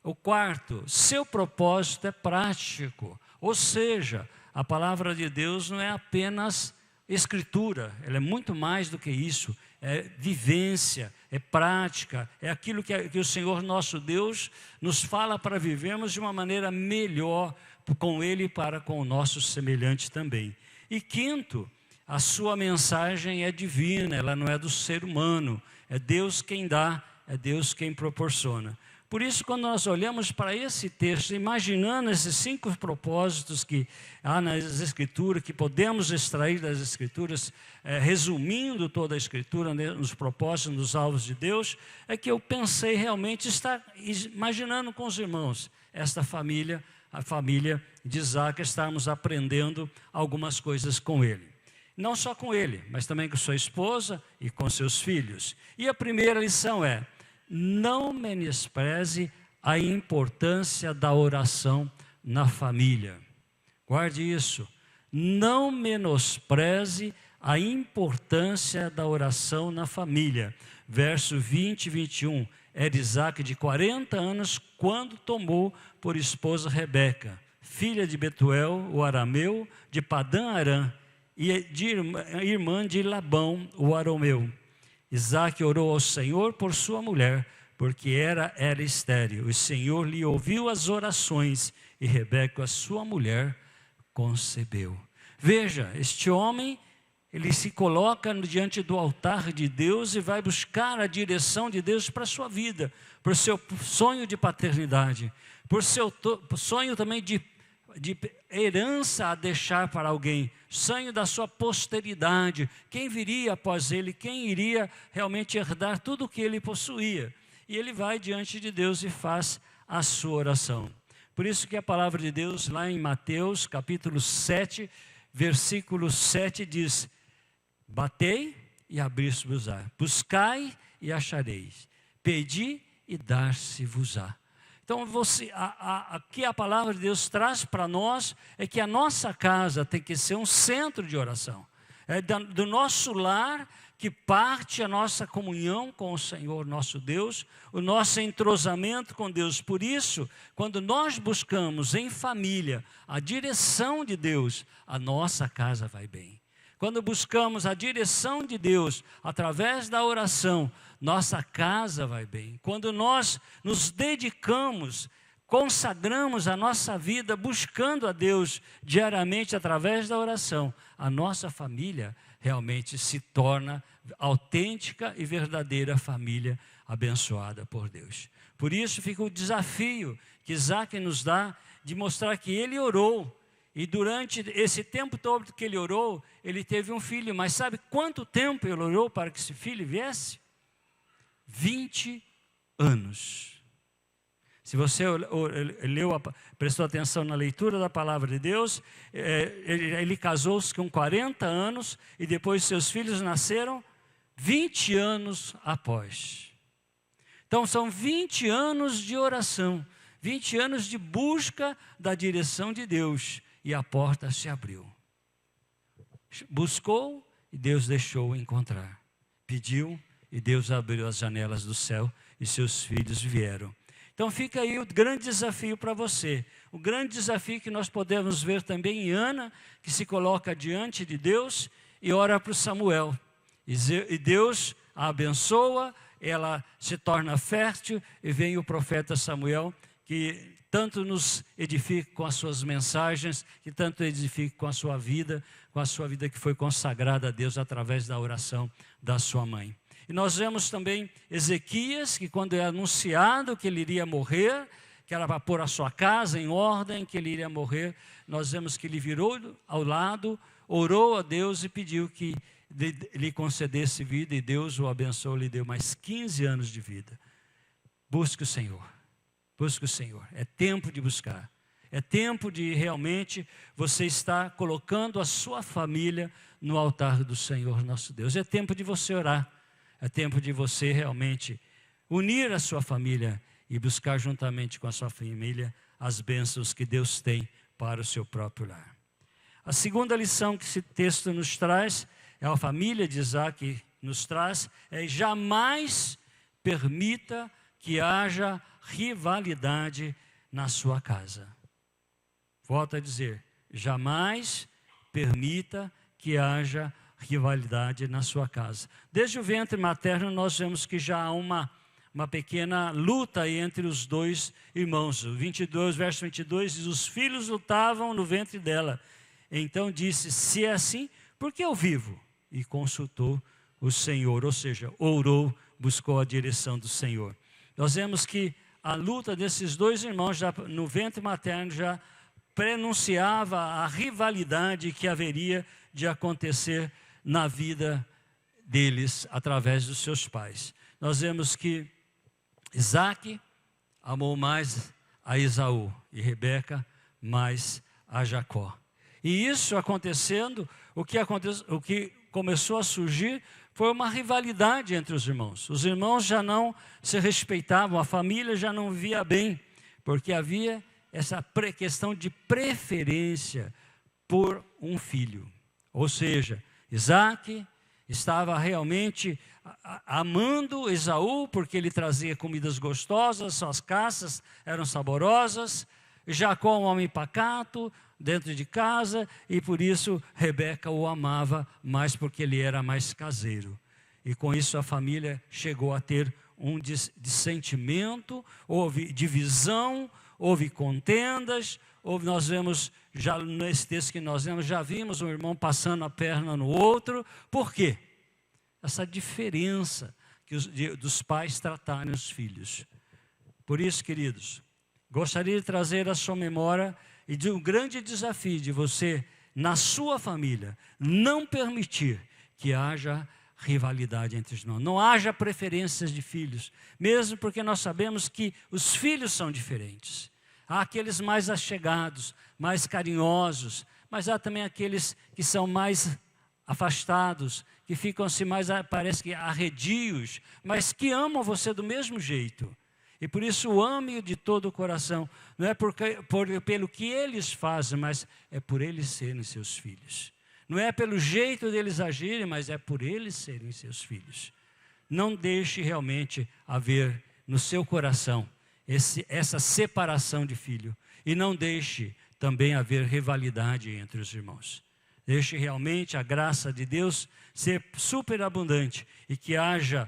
O quarto, seu propósito é prático. Ou seja, a palavra de Deus não é apenas Escritura, ela é muito mais do que isso. É vivência, é prática, é aquilo que o Senhor nosso Deus nos fala para vivermos de uma maneira melhor com Ele e para com o nosso semelhante também. E quinto, a sua mensagem é divina, ela não é do ser humano, é Deus quem dá, é Deus quem proporciona. Por isso, quando nós olhamos para esse texto, imaginando esses 5 propósitos que há nas Escrituras, que podemos extrair das Escrituras, resumindo toda a Escritura nos propósitos, nos alvos de Deus, é que eu pensei realmente estar imaginando com os irmãos esta família, a família de Isaque, estarmos aprendendo algumas coisas com ele. Não só com ele, mas também com sua esposa e com seus filhos. E a primeira lição é: não menospreze a importância da oração na família. Guarde isso. Não menospreze a importância da oração na família. Verso 20 e 21. Era Isaque de 40 anos quando tomou por esposa Rebeca, filha de Betuel, o arameu, de Padã Arã, e irmã de Labão, o arameu. Isaque orou ao Senhor por sua mulher, porque era estéril. O Senhor lhe ouviu as orações e Rebeca, sua mulher, concebeu. Veja, este homem, ele se coloca diante do altar de Deus e vai buscar a direção de Deus para a sua vida, por seu sonho de paternidade, por seu sonho também de herança a deixar para alguém, sonho da sua posteridade, quem viria após ele, quem iria realmente herdar tudo o que ele possuía. E ele vai diante de Deus e faz a sua oração. Por isso que a palavra de Deus, lá em Mateus, capítulo 7, versículo 7, diz: batei e abrir-se-vos-á, buscai e achareis, pedi e dar-se-vos-á. Então, aqui a palavra de Deus traz para nós é que a nossa casa tem que ser um centro de oração. É do nosso lar que parte a nossa comunhão com o Senhor nosso Deus, o nosso entrosamento com Deus. Por isso, quando nós buscamos em família a direção de Deus, a nossa casa vai bem. Quando buscamos a direção de Deus através da oração, nossa casa vai bem. Quando nós nos dedicamos, consagramos a nossa vida buscando a Deus diariamente através da oração, a nossa família realmente se torna autêntica e verdadeira família abençoada por Deus. Por isso fica o desafio que Isaque nos dá de mostrar que ele orou. E durante esse tempo todo que ele orou, ele teve um filho. Mas sabe quanto tempo ele orou para que esse filho viesse? 20 anos. Se você prestou atenção na leitura da palavra de Deus, ele casou-se com 40 anos e depois seus filhos nasceram 20 anos após. Então são 20 anos de oração, 20 anos de busca da direção de Deus. E a porta se abriu. Buscou e Deus deixou encontrar. Pediu e Deus abriu as janelas do céu e seus filhos vieram. Então fica aí o grande desafio para você. O grande desafio que nós podemos ver também em Ana, que se coloca diante de Deus e ora para o Samuel. E Deus a abençoa, ela se torna fértil e vem o profeta Samuel, que tanto nos edifica com as suas mensagens, que tanto edifica com a sua vida que foi consagrada a Deus através da oração da sua mãe. E nós vemos também Ezequias, que quando é anunciado que ele iria morrer, que era para pôr a sua casa em ordem, que ele iria morrer, nós vemos que ele virou ao lado, orou a Deus e pediu que lhe concedesse vida, e Deus o abençoou, lhe deu mais 15 anos de vida. Busque o Senhor. Busque o Senhor, é tempo de buscar, é tempo de realmente você estar colocando a sua família no altar do Senhor nosso Deus. É tempo de você orar, é tempo de você realmente unir a sua família e buscar juntamente com a sua família as bênçãos que Deus tem para o seu próprio lar. A segunda lição que esse texto nos traz, é a família de Isaque nos traz, é: jamais permita que haja rivalidade na sua casa. Volto a dizer, jamais permita que haja rivalidade na sua casa. Desde o ventre materno nós vemos que já há uma pequena luta entre os dois irmãos. O verso 22 diz: os filhos lutavam no ventre dela. Então disse: se é assim, por que eu vivo? E consultou o Senhor, ou seja, orou, buscou a direção do Senhor. Nós vemos que a luta desses dois irmãos, já no ventre materno, já prenunciava a rivalidade que haveria de acontecer na vida deles através dos seus pais. Nós vemos que Isaque amou mais a Esaú e Rebeca mais a Jacó. E isso acontecendo, o que começou a surgir foi uma rivalidade entre os irmãos. Os irmãos já não se respeitavam, a família já não via bem, porque havia essa questão de preferência por um filho. Ou seja, Isaque estava realmente amando Esaú, porque ele trazia comidas gostosas, suas caças eram saborosas. Jacó, um homem pacato, dentro de casa, e por isso Rebeca o amava mais, porque ele era mais caseiro. E com isso a família chegou a ter um dissentimento, houve divisão, houve contendas, nós vemos, já nesse texto que nós vemos, já vimos um irmão passando a perna no outro. Por quê? Essa diferença dos pais tratarem os filhos. Por isso, queridos, gostaria de trazer à sua memória e de um grande desafio de você, na sua família, não permitir que haja rivalidade entre os irmãos. Não haja preferências de filhos, mesmo porque nós sabemos que os filhos são diferentes. Há aqueles mais achegados, mais carinhosos, mas há também aqueles que são mais afastados, que ficam assim mais, parece que arredios, mas que amam você do mesmo jeito. E por isso ame-o de todo o coração. Não é pelo que eles fazem, mas é por eles serem seus filhos. Não é pelo jeito deles agirem, mas é por eles serem seus filhos. Não deixe realmente haver no seu coração essa separação de filho. E não deixe também haver rivalidade entre os irmãos. Deixe realmente a graça de Deus ser superabundante e que haja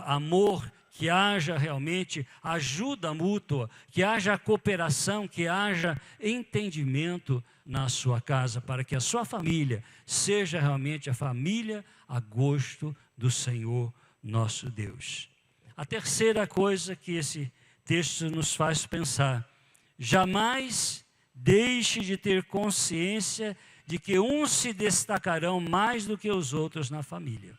amor, que haja realmente ajuda mútua, que haja cooperação, que haja entendimento na sua casa, para que a sua família seja realmente a família a gosto do Senhor nosso Deus. A terceira coisa que esse texto nos faz pensar: jamais deixe de ter consciência de que uns se destacarão mais do que os outros na família.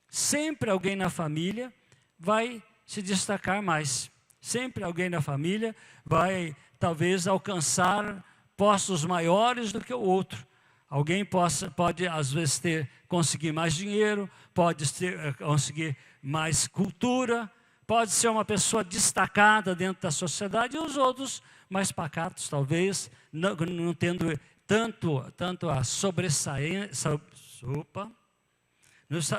Sempre alguém na família vai se destacar mais. Sempre alguém na família vai, talvez, alcançar postos maiores do que o outro. Alguém pode às vezes, conseguir mais dinheiro, pode conseguir mais cultura, pode ser uma pessoa destacada dentro da sociedade, e os outros mais pacatos, talvez, não tendo tanto a sobressair-se,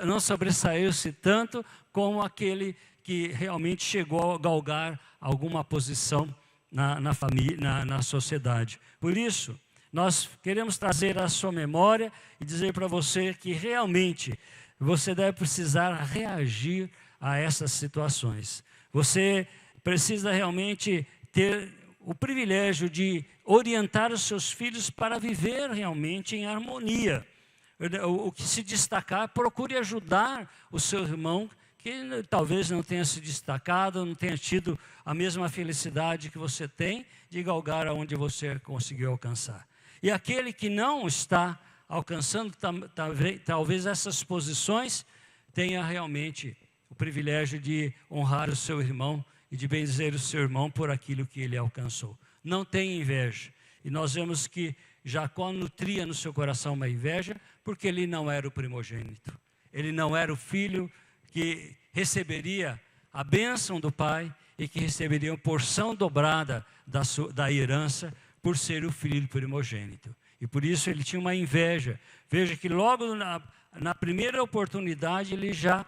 não sobressaiu-se tanto como aquele que realmente chegou a galgar alguma posição na família, na sociedade. Por isso, nós queremos trazer à sua memória e dizer para você que realmente você deve precisar reagir a essas situações. Você precisa realmente ter o privilégio de orientar os seus filhos para viver realmente em harmonia. O que se destacar, procure ajudar o seu irmão que talvez não tenha se destacado, não tenha tido a mesma felicidade que você tem de galgar aonde você conseguiu alcançar. E aquele que não está alcançando talvez essas posições, tenha realmente o privilégio de honrar o seu irmão e de benzer o seu irmão por aquilo que ele alcançou. Não tenha inveja. E nós vemos que Jacó nutria no seu coração uma inveja, porque ele não era o primogênito. Ele não era o filho que receberia a bênção do pai e que receberia uma porção dobrada da herança por ser o filho primogênito. E por isso ele tinha uma inveja. Veja que logo na primeira oportunidade ele já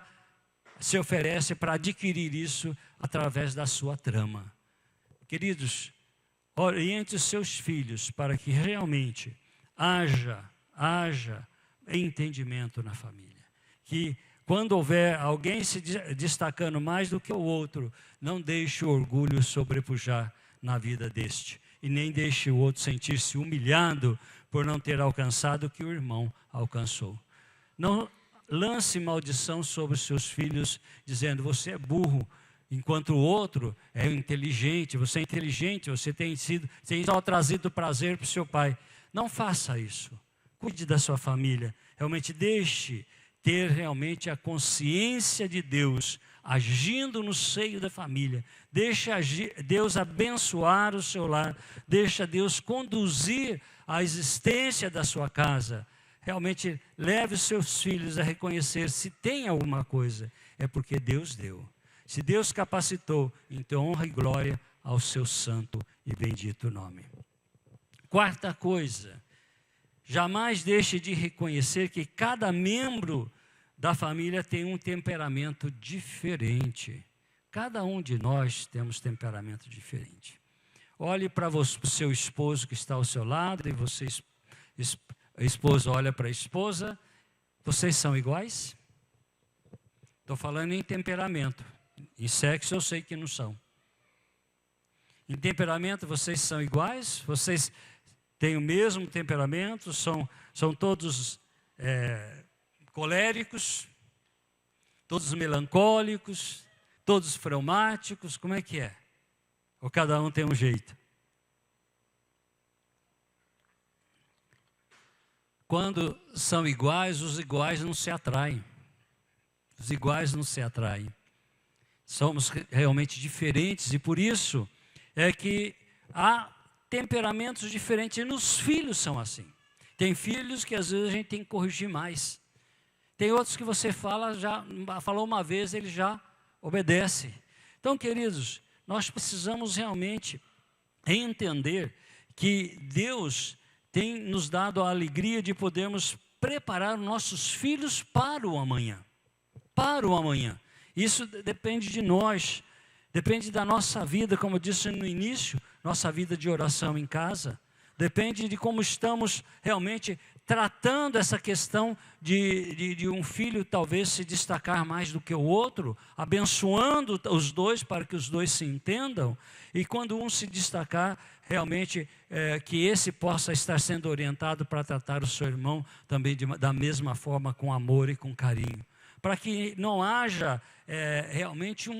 se oferece para adquirir isso através da sua trama. Queridos, oriente os seus filhos para que realmente haja entendimento na família. Que quando houver alguém se destacando mais do que o outro, não deixe o orgulho sobrepujar na vida deste. E nem deixe o outro sentir-se humilhado por não ter alcançado o que o irmão alcançou. Não lance maldição sobre os seus filhos, dizendo: você é burro, enquanto o outro é inteligente, você é inteligente, você tem só trazido prazer para o seu pai. Não faça isso. Cuide da sua família. Realmente deixe ter realmente a consciência de Deus agindo no seio da família. Deixa Deus abençoar o seu lar. Deixa Deus conduzir a existência da sua casa. Realmente leve os seus filhos a reconhecer, se tem alguma coisa, é porque Deus deu. Se Deus capacitou, então honra e glória ao seu santo e bendito nome. Quarta coisa, jamais deixe de reconhecer que cada membro da família tem um temperamento diferente. Cada um de nós temos temperamento diferente. Olhe para o seu esposo que está ao seu lado e você, a esposa, olha para a esposa. Vocês são iguais? Estou falando em temperamento. Em sexo eu sei que não são. Em temperamento vocês são iguais? Vocês têm o mesmo temperamento? São todos coléricos? Todos melancólicos? Todos fleumáticos? Como é que é? Ou cada um tem um jeito? Quando são iguais, os iguais não se atraem. Os iguais não se atraem. Somos realmente diferentes e por isso é que há temperamentos diferentes. E nos filhos são assim. Tem filhos que às vezes a gente tem que corrigir mais. Tem outros que você falou uma vez, ele já obedece. Então, queridos, nós precisamos realmente entender que Deus tem nos dado a alegria de podermos preparar nossos filhos para o amanhã. Para o amanhã. Isso depende de nós, depende da nossa vida, como eu disse no início, nossa vida de oração em casa. Depende de como estamos realmente tratando essa questão de um filho talvez se destacar mais do que o outro, abençoando os dois para que os dois se entendam, e quando um se destacar, realmente que esse possa estar sendo orientado para tratar o seu irmão também da mesma forma, com amor e com carinho. Para que não haja realmente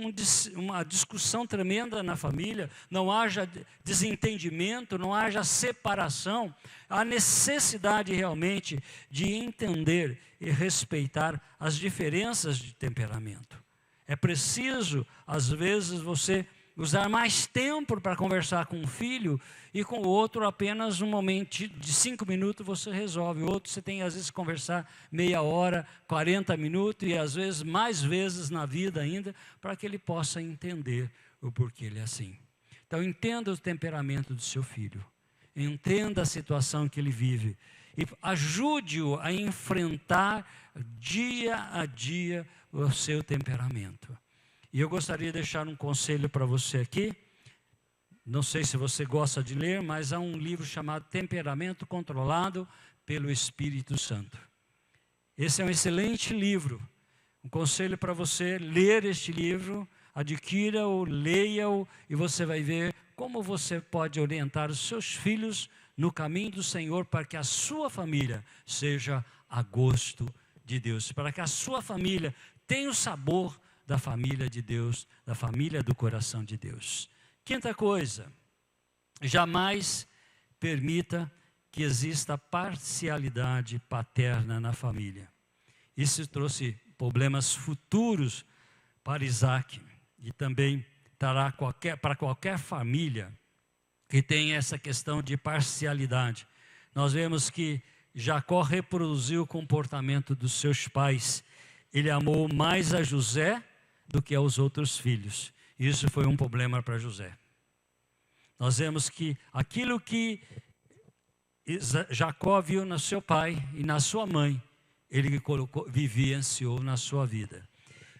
uma discussão tremenda na família, não haja desentendimento, não haja separação. Há necessidade realmente de entender e respeitar as diferenças de temperamento. É preciso, às vezes, você usar mais tempo para conversar com um filho e com o outro apenas um momento de 5 minutos você resolve. O outro você tem às vezes que conversar meia hora, 40 minutos e às vezes mais vezes na vida ainda, para que ele possa entender o porquê ele é assim. Então entenda o temperamento do seu filho, entenda a situação que ele vive e ajude-o a enfrentar dia a dia o seu temperamento. E eu gostaria de deixar um conselho para você aqui. Não sei se você gosta de ler, mas há um livro chamado Temperamento Controlado pelo Espírito Santo. Esse é um excelente livro. Um conselho para você ler este livro, adquira-o, leia-o, e você vai ver como você pode orientar os seus filhos no caminho do Senhor para que a sua família seja a gosto de Deus, para que a sua família tenha o sabor da família de Deus, da família do coração de Deus. Quinta coisa, jamais permita que exista parcialidade paterna na família. Isso trouxe problemas futuros para Isaac e também trará para qualquer família que tenha essa questão de parcialidade. Nós vemos que Jacó reproduziu o comportamento dos seus pais. Ele amou mais a José do que aos outros filhos. Isso foi um problema para José. Nós vemos que aquilo que Jacó viu no seu pai e na sua mãe, ele vivenciou na sua vida.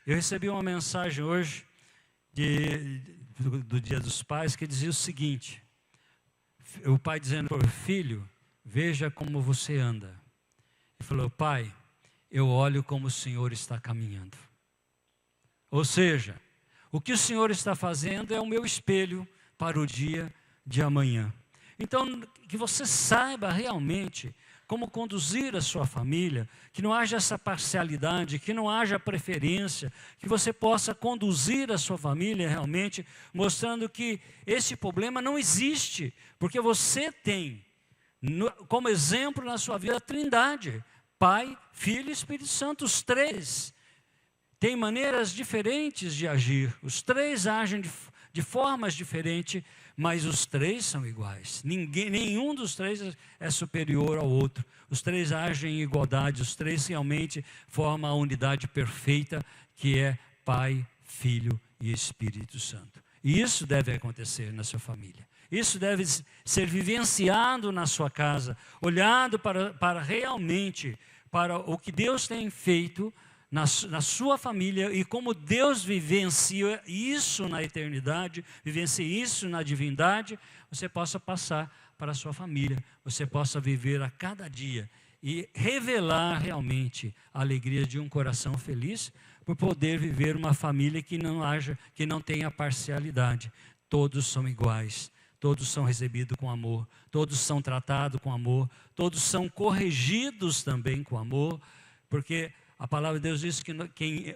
Eu recebi uma mensagem hoje do Dia dos Pais que dizia o seguinte: o pai dizendo para o filho, veja como você anda. Ele falou, pai, eu olho como o Senhor está caminhando. Ou seja, o que o Senhor está fazendo é o meu espelho para o dia de amanhã. Então, que você saiba realmente como conduzir a sua família, que não haja essa parcialidade, que não haja preferência, que você possa conduzir a sua família realmente, mostrando que esse problema não existe, porque você tem como exemplo na sua vida a Trindade, Pai, Filho e Espírito Santo, os três. Tem maneiras diferentes de agir, os três agem de formas diferentes, mas os três são iguais. Nenhum dos três é superior ao outro. Os três agem em igualdade, os três realmente formam a unidade perfeita que é Pai, Filho e Espírito Santo. E isso deve acontecer na sua família. Isso deve ser vivenciado na sua casa, olhado para realmente para o que Deus tem feito na sua família e como Deus vivencia isso na eternidade, vivencia isso na divindade, você possa passar para a sua família, você possa viver a cada dia e revelar realmente a alegria de um coração feliz por poder viver uma família que não tenha parcialidade. Todos são iguais, todos são recebidos com amor, todos são tratados com amor, todos são corrigidos também com amor, porque a palavra de Deus diz que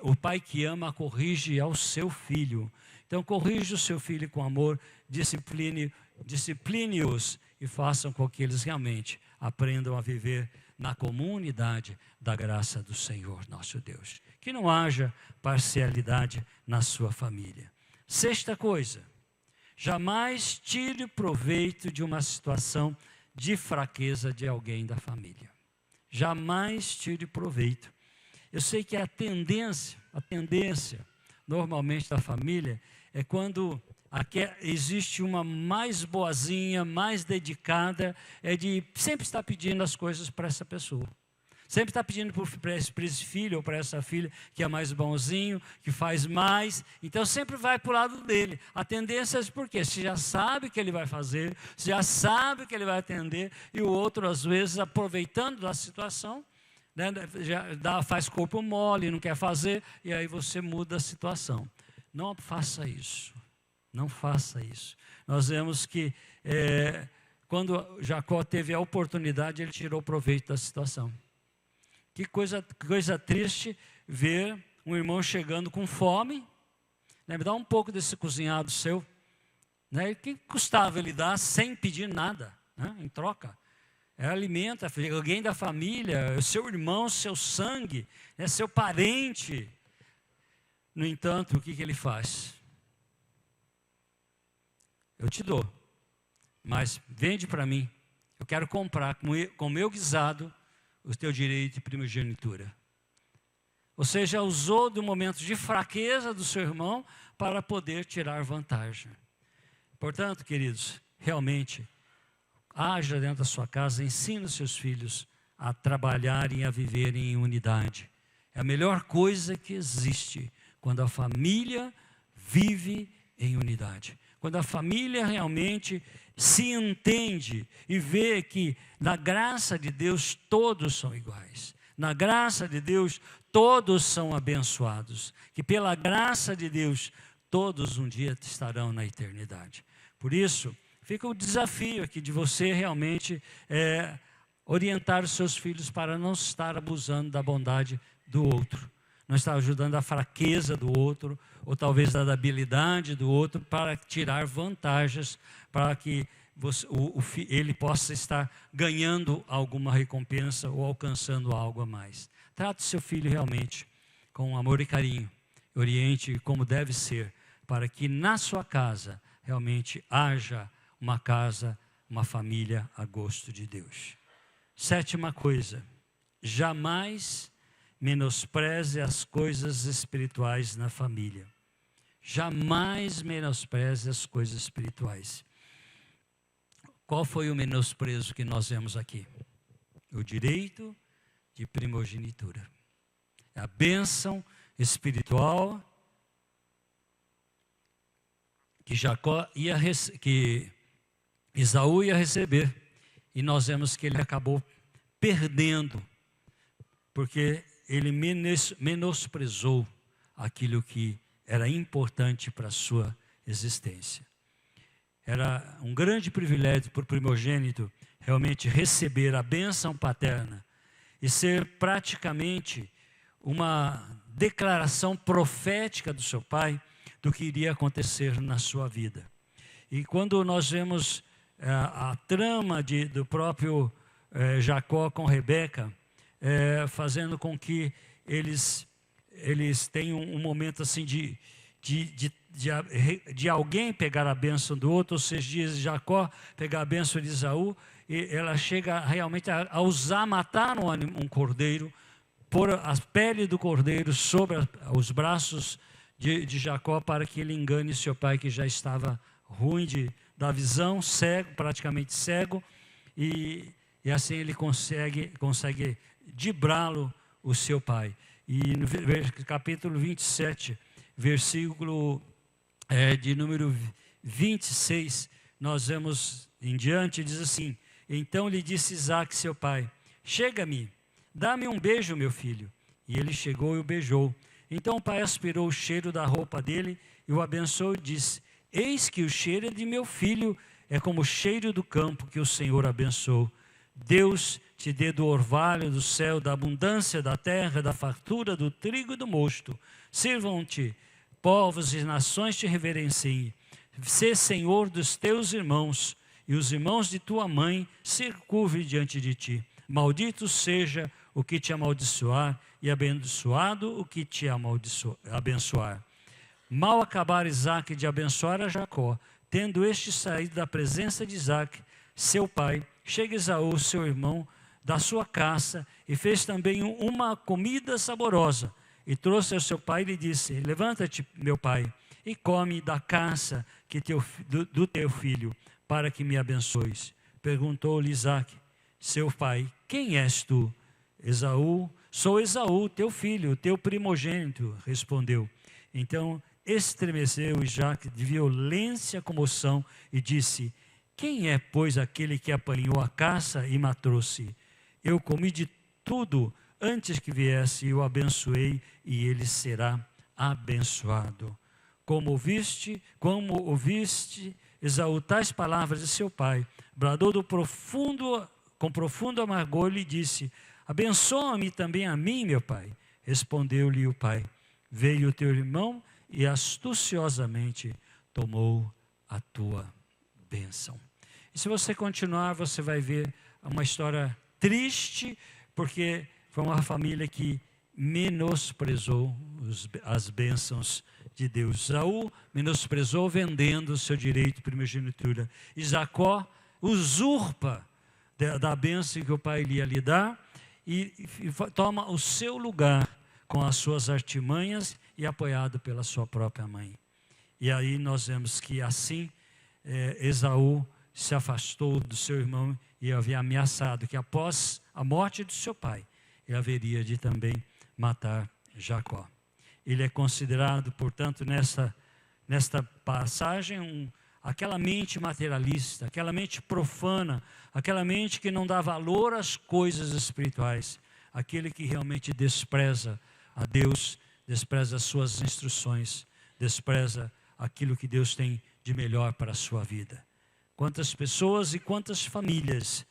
o pai que ama corrige ao seu filho. Então corrija o seu filho com amor, discipline-os e façam com que eles realmente aprendam a viver na comunidade da graça do Senhor nosso Deus. Que não haja parcialidade na sua família. Sexta coisa, jamais tire proveito de uma situação de fraqueza de alguém da família. Jamais tire proveito. Eu sei que a tendência normalmente da família é quando existe uma mais boazinha, mais dedicada, é de sempre estar pedindo as coisas para essa pessoa. Sempre está pedindo para esse filho ou para essa filha que é mais bonzinho, que faz mais. Então sempre vai para o lado dele. A tendência é porque você já sabe o que ele vai fazer, você já sabe o que ele vai atender, e o outro, às vezes, aproveitando da situação, né, faz corpo mole, não quer fazer, e aí você muda a situação. Não faça isso. Não faça isso. Nós vemos que quando Jacó teve a oportunidade, ele tirou proveito da situação. Que coisa triste ver um irmão chegando com fome, né? Me dá um pouco desse cozinhado seu, né? Que custava ele dar sem pedir nada, né? Em troca. Alimenta alguém da família, seu irmão, seu sangue, né? Seu parente. No entanto, o que ele faz? Eu te dou, mas vende para mim. Eu quero comprar com o meu guisado o teu direito de primogenitura. Ou seja, usou do momento de fraqueza do seu irmão para poder tirar vantagem. Portanto, queridos, realmente, haja dentro da sua casa, ensine os seus filhos a trabalharem e a viverem em unidade. É a melhor coisa que existe quando a família vive em unidade. Quando a família realmente se entende e vê que na graça de Deus todos são iguais. Na graça de Deus todos são abençoados. Que pela graça de Deus todos um dia estarão na eternidade. Por isso, fica o desafio aqui de você realmente orientar os seus filhos para não estar abusando da bondade do outro. Não estar ajudando a fraqueza do outro, ou talvez da habilidade do outro, para tirar vantagens, para que ele possa estar ganhando alguma recompensa ou alcançando algo a mais. Trate seu filho realmente com amor e carinho, oriente como deve ser, para que na sua casa realmente haja uma casa, uma família a gosto de Deus. Sétima coisa, jamais menospreze as coisas espirituais na família. Jamais menospreze as coisas espirituais. Qual foi o menosprezo que nós vemos aqui? O direito de primogenitura. A bênção espiritual que Esaú ia receber. E nós vemos que ele acabou perdendo, porque ele menosprezou aquilo que era importante para a sua existência. Era um grande privilégio para o primogênito realmente receber a bênção paterna e ser praticamente uma declaração profética do seu pai do que iria acontecer na sua vida. E quando nós vemos a trama do próprio Jacó com Rebeca, fazendo com que eles tenham um momento assim de alguém pegar a bênção do outro, ou seja, de Jacó pegar a bênção de Esaú, e ela chega realmente a ousar matar um cordeiro, pôr a pele do cordeiro sobre os braços de Jacó, para que ele engane seu pai, que já estava ruim da visão, cego, praticamente cego, e assim ele consegue dibrá-lo, o seu pai. E no capítulo 27, versículo de número 26, nós vemos em diante, diz assim: então lhe disse Isaque, seu pai, chega-me, dá-me um beijo, meu filho. E ele chegou e o beijou. Então o pai aspirou o cheiro da roupa dele e o abençoou e disse: eis que o cheiro de meu filho é como o cheiro do campo que o Senhor abençoou. Deus te dê do orvalho do céu, da abundância da terra, da fartura do trigo e do mosto. Sirvam-te povos e nações te reverenciem. Sê senhor dos teus irmãos, e os irmãos de tua mãe se curvem diante de ti. Maldito seja o que te amaldiçoar, e abençoado o que te abençoar. Mal acabar Isaque de abençoar a Jacó, tendo este saído da presença de Isaque, seu pai, chega Esaú, seu irmão, da sua caça, e fez também uma comida saborosa, e trouxe ao seu pai e lhe disse: levanta-te, meu pai, e come da caça do teu filho, para que me abençoes. Perguntou-lhe Isaque, seu pai: quem és tu? Esaú: sou Esaú, teu filho, teu primogênito, respondeu. Então estremeceu Isaque de violência comoção e disse: quem é, pois, aquele que apanhou a caça e matou-se? Eu comi de tudo antes que viesse, e o abençoei, e ele será abençoado. Como ouviste, Esaú tais palavras de seu pai, bradou com profundo amargor, lhe disse: abençoa-me também a mim, meu pai. Respondeu-lhe o pai: veio o teu irmão e astuciosamente tomou a tua bênção. E se você continuar, você vai ver uma história triste, porque foi uma família que menosprezou as bênçãos de Deus. Esaú menosprezou vendendo o seu direito de primogenitura. E Jacó usurpa da bênção que o pai lhe ia lhe dar e toma o seu lugar com as suas artimanhas e apoiado pela sua própria mãe. E aí nós vemos que assim Esaú se afastou do seu irmão e havia ameaçado que após a morte do seu pai, ele haveria de também matar Jacó. Ele é considerado, portanto, nesta passagem, aquela mente materialista, aquela mente profana, aquela mente que não dá valor às coisas espirituais, aquele que realmente despreza a Deus, despreza as suas instruções, despreza aquilo que Deus tem de melhor para a sua vida. Quantas pessoas e quantas famílias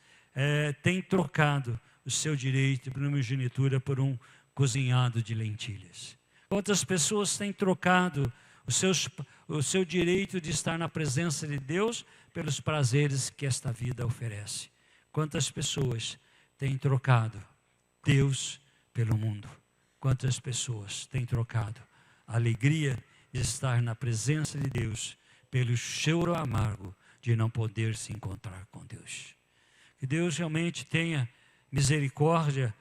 têm trocado o seu direito de primogenitura por um cozinhado de lentilhas? Quantas pessoas têm trocado o seu direito de estar na presença de Deus pelos prazeres que esta vida oferece? Quantas pessoas têm trocado Deus pelo mundo? Quantas pessoas têm trocado a alegria de estar na presença de Deus pelo choro amargo de não poder se encontrar com Deus? Que Deus realmente tenha misericórdia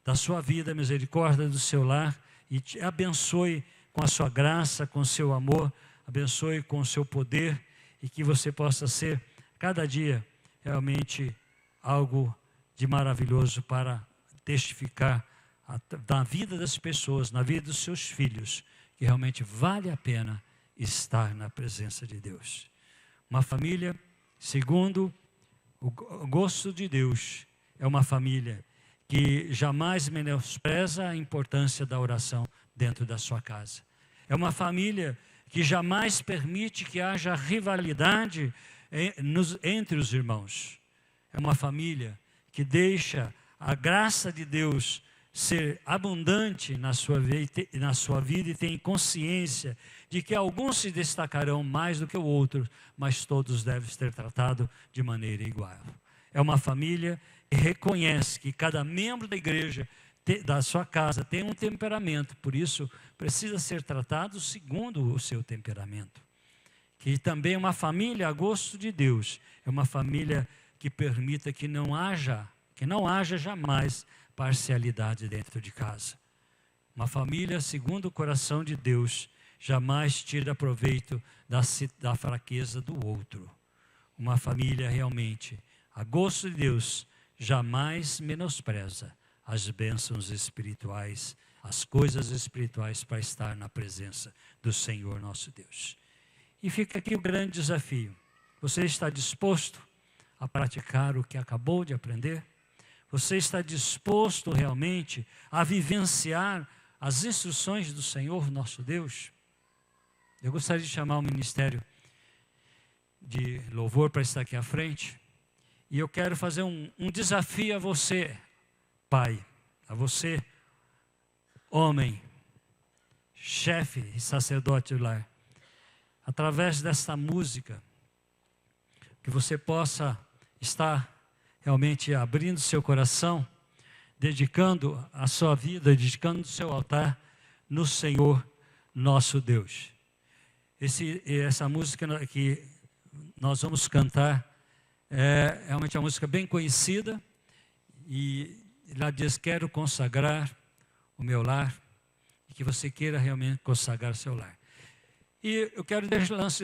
da sua vida, misericórdia do seu lar, e te abençoe com a sua graça, com o seu amor, abençoe com o seu poder, e que você possa ser cada dia realmente algo de maravilhoso para testificar na vida das pessoas, na vida dos seus filhos, que realmente vale a pena estar na presença de Deus. Uma família segundo o gosto de Deus é uma família que jamais menospreza a importância da oração dentro da sua casa. É uma família que jamais permite que haja rivalidade entre os irmãos. É uma família que deixa a graça de Deus ser abundante na sua vida e tem consciência de que alguns se destacarão mais do que o outro, mas todos devem ser tratados de maneira igual. É uma família que reconhece que cada membro da igreja, da sua casa, tem um temperamento, por isso precisa ser tratado segundo o seu temperamento. Que também é uma família a gosto de Deus, é uma família que permita que não haja jamais parcialidade dentro de casa. Uma família segundo o coração de Deus jamais tira proveito da fraqueza do outro. Uma família realmente a gosto de Deus jamais menospreza as bênçãos espirituais, as coisas espirituais para estar na presença do Senhor nosso Deus. E fica aqui o grande desafio. Você está disposto a praticar o que acabou de aprender? Você está disposto realmente a vivenciar as instruções do Senhor nosso Deus? Eu gostaria de chamar o ministério de louvor para estar aqui à frente. E eu quero fazer um desafio a você, pai, a você, homem, chefe e sacerdote do lar. Através desta música, que você possa estar realmente abrindo seu coração, dedicando a sua vida, dedicando o seu altar no Senhor nosso Deus. Essa música que nós vamos cantar é realmente uma música bem conhecida, e ela diz: quero consagrar o meu lar, e que você queira realmente consagrar seu lar. E eu quero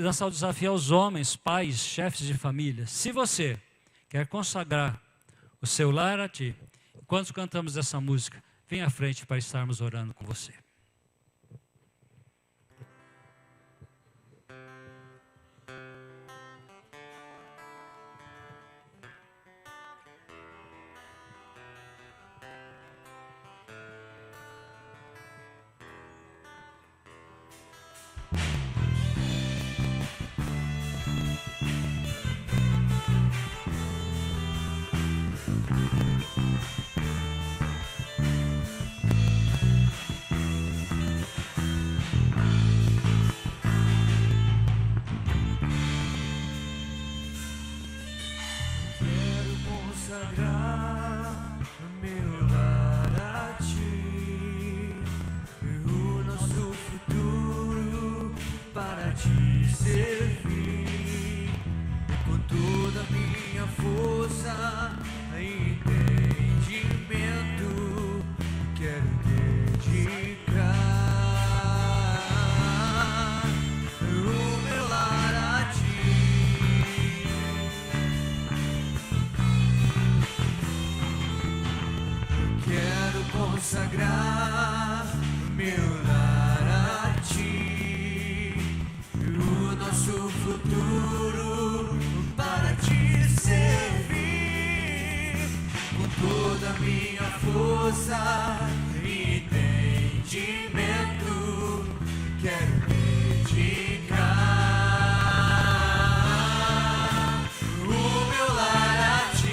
lançar o desafio aos homens, pais, chefes de família. Se você quer consagrar o seu lar a ti, enquanto cantamos essa música, vem à frente para estarmos orando com você. Consagrar meu lar a ti, o nosso futuro para te servir, com toda a minha força e entendimento, quero dedicar o meu lar a ti.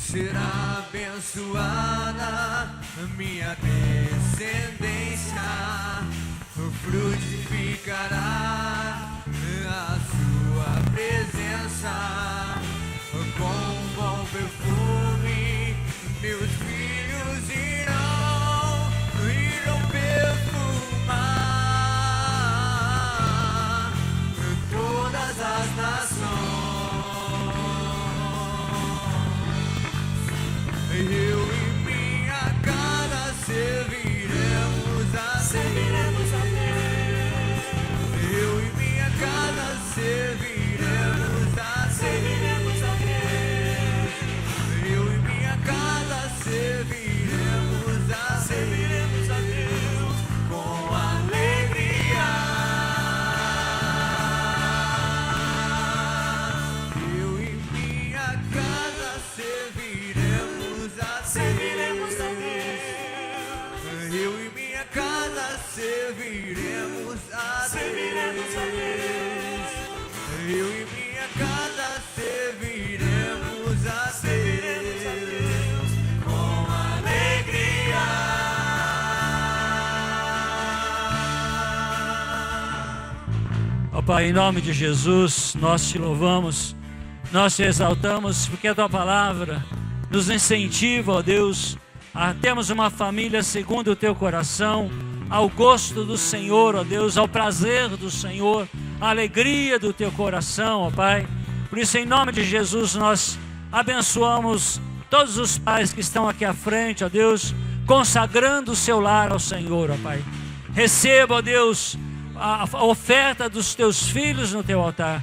Será abençoada minha descendência, frutificará a sua presença, com um bom perfume meus filhos irão perfumar todas as nações. Eu e minha casa serviremos a Deus. Eu e minha casa serviremos a Deus. Eu e minha casa serviremos a Deus com alegria. Eu e minha casa serviremos a Deus. Eu e minha casa serviremos a Deus. Eu e minha casa serviremos a Deus com alegria. Ó Pai, em nome de Jesus, nós te louvamos, nós te exaltamos, porque a tua palavra nos incentiva, ó Deus, a termos uma família segundo o teu coração, ao gosto do Senhor, ó Deus, ao prazer do Senhor, à alegria do teu coração, ó Pai. Por isso, em nome de Jesus, nós abençoamos todos os pais que estão aqui à frente, ó Deus, consagrando o seu lar ao Senhor, ó Pai. Receba, ó Deus, a oferta dos teus filhos no teu altar.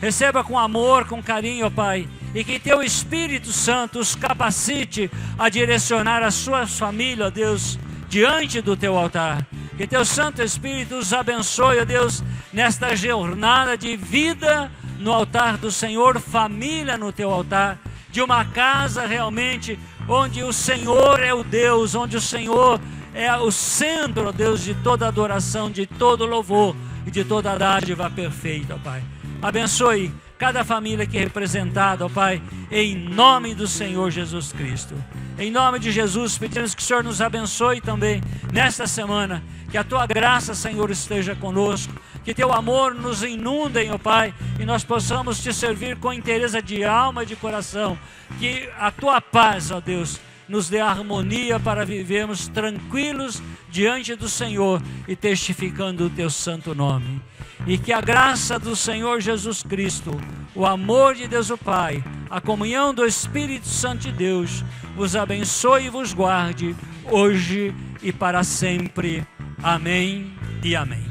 Receba com amor, com carinho, ó Pai, e que teu Espírito Santo os capacite a direcionar a sua família, ó Deus, diante do teu altar. Que teu Santo Espírito os abençoe, ó Deus, nesta jornada de vida no altar do Senhor, família no teu altar, de uma casa realmente onde o Senhor é o Deus, onde o Senhor é o centro, ó Deus, de toda adoração, de todo louvor e de toda dádiva perfeita, ó Pai. Abençoe cada família aqui representada, ó Pai, em nome do Senhor Jesus Cristo. Em nome de Jesus, pedimos que o Senhor nos abençoe também nesta semana, que a tua graça, Senhor, esteja conosco, que teu amor nos inunde, ó Pai, e nós possamos te servir com inteireza de alma e de coração, que a tua paz, ó Deus, nos dê harmonia para vivermos tranquilos diante do Senhor e testificando o teu santo nome. E que a graça do Senhor Jesus Cristo, o amor de Deus o Pai, a comunhão do Espírito Santo de Deus, vos abençoe e vos guarde, hoje e para sempre. Amém e amém.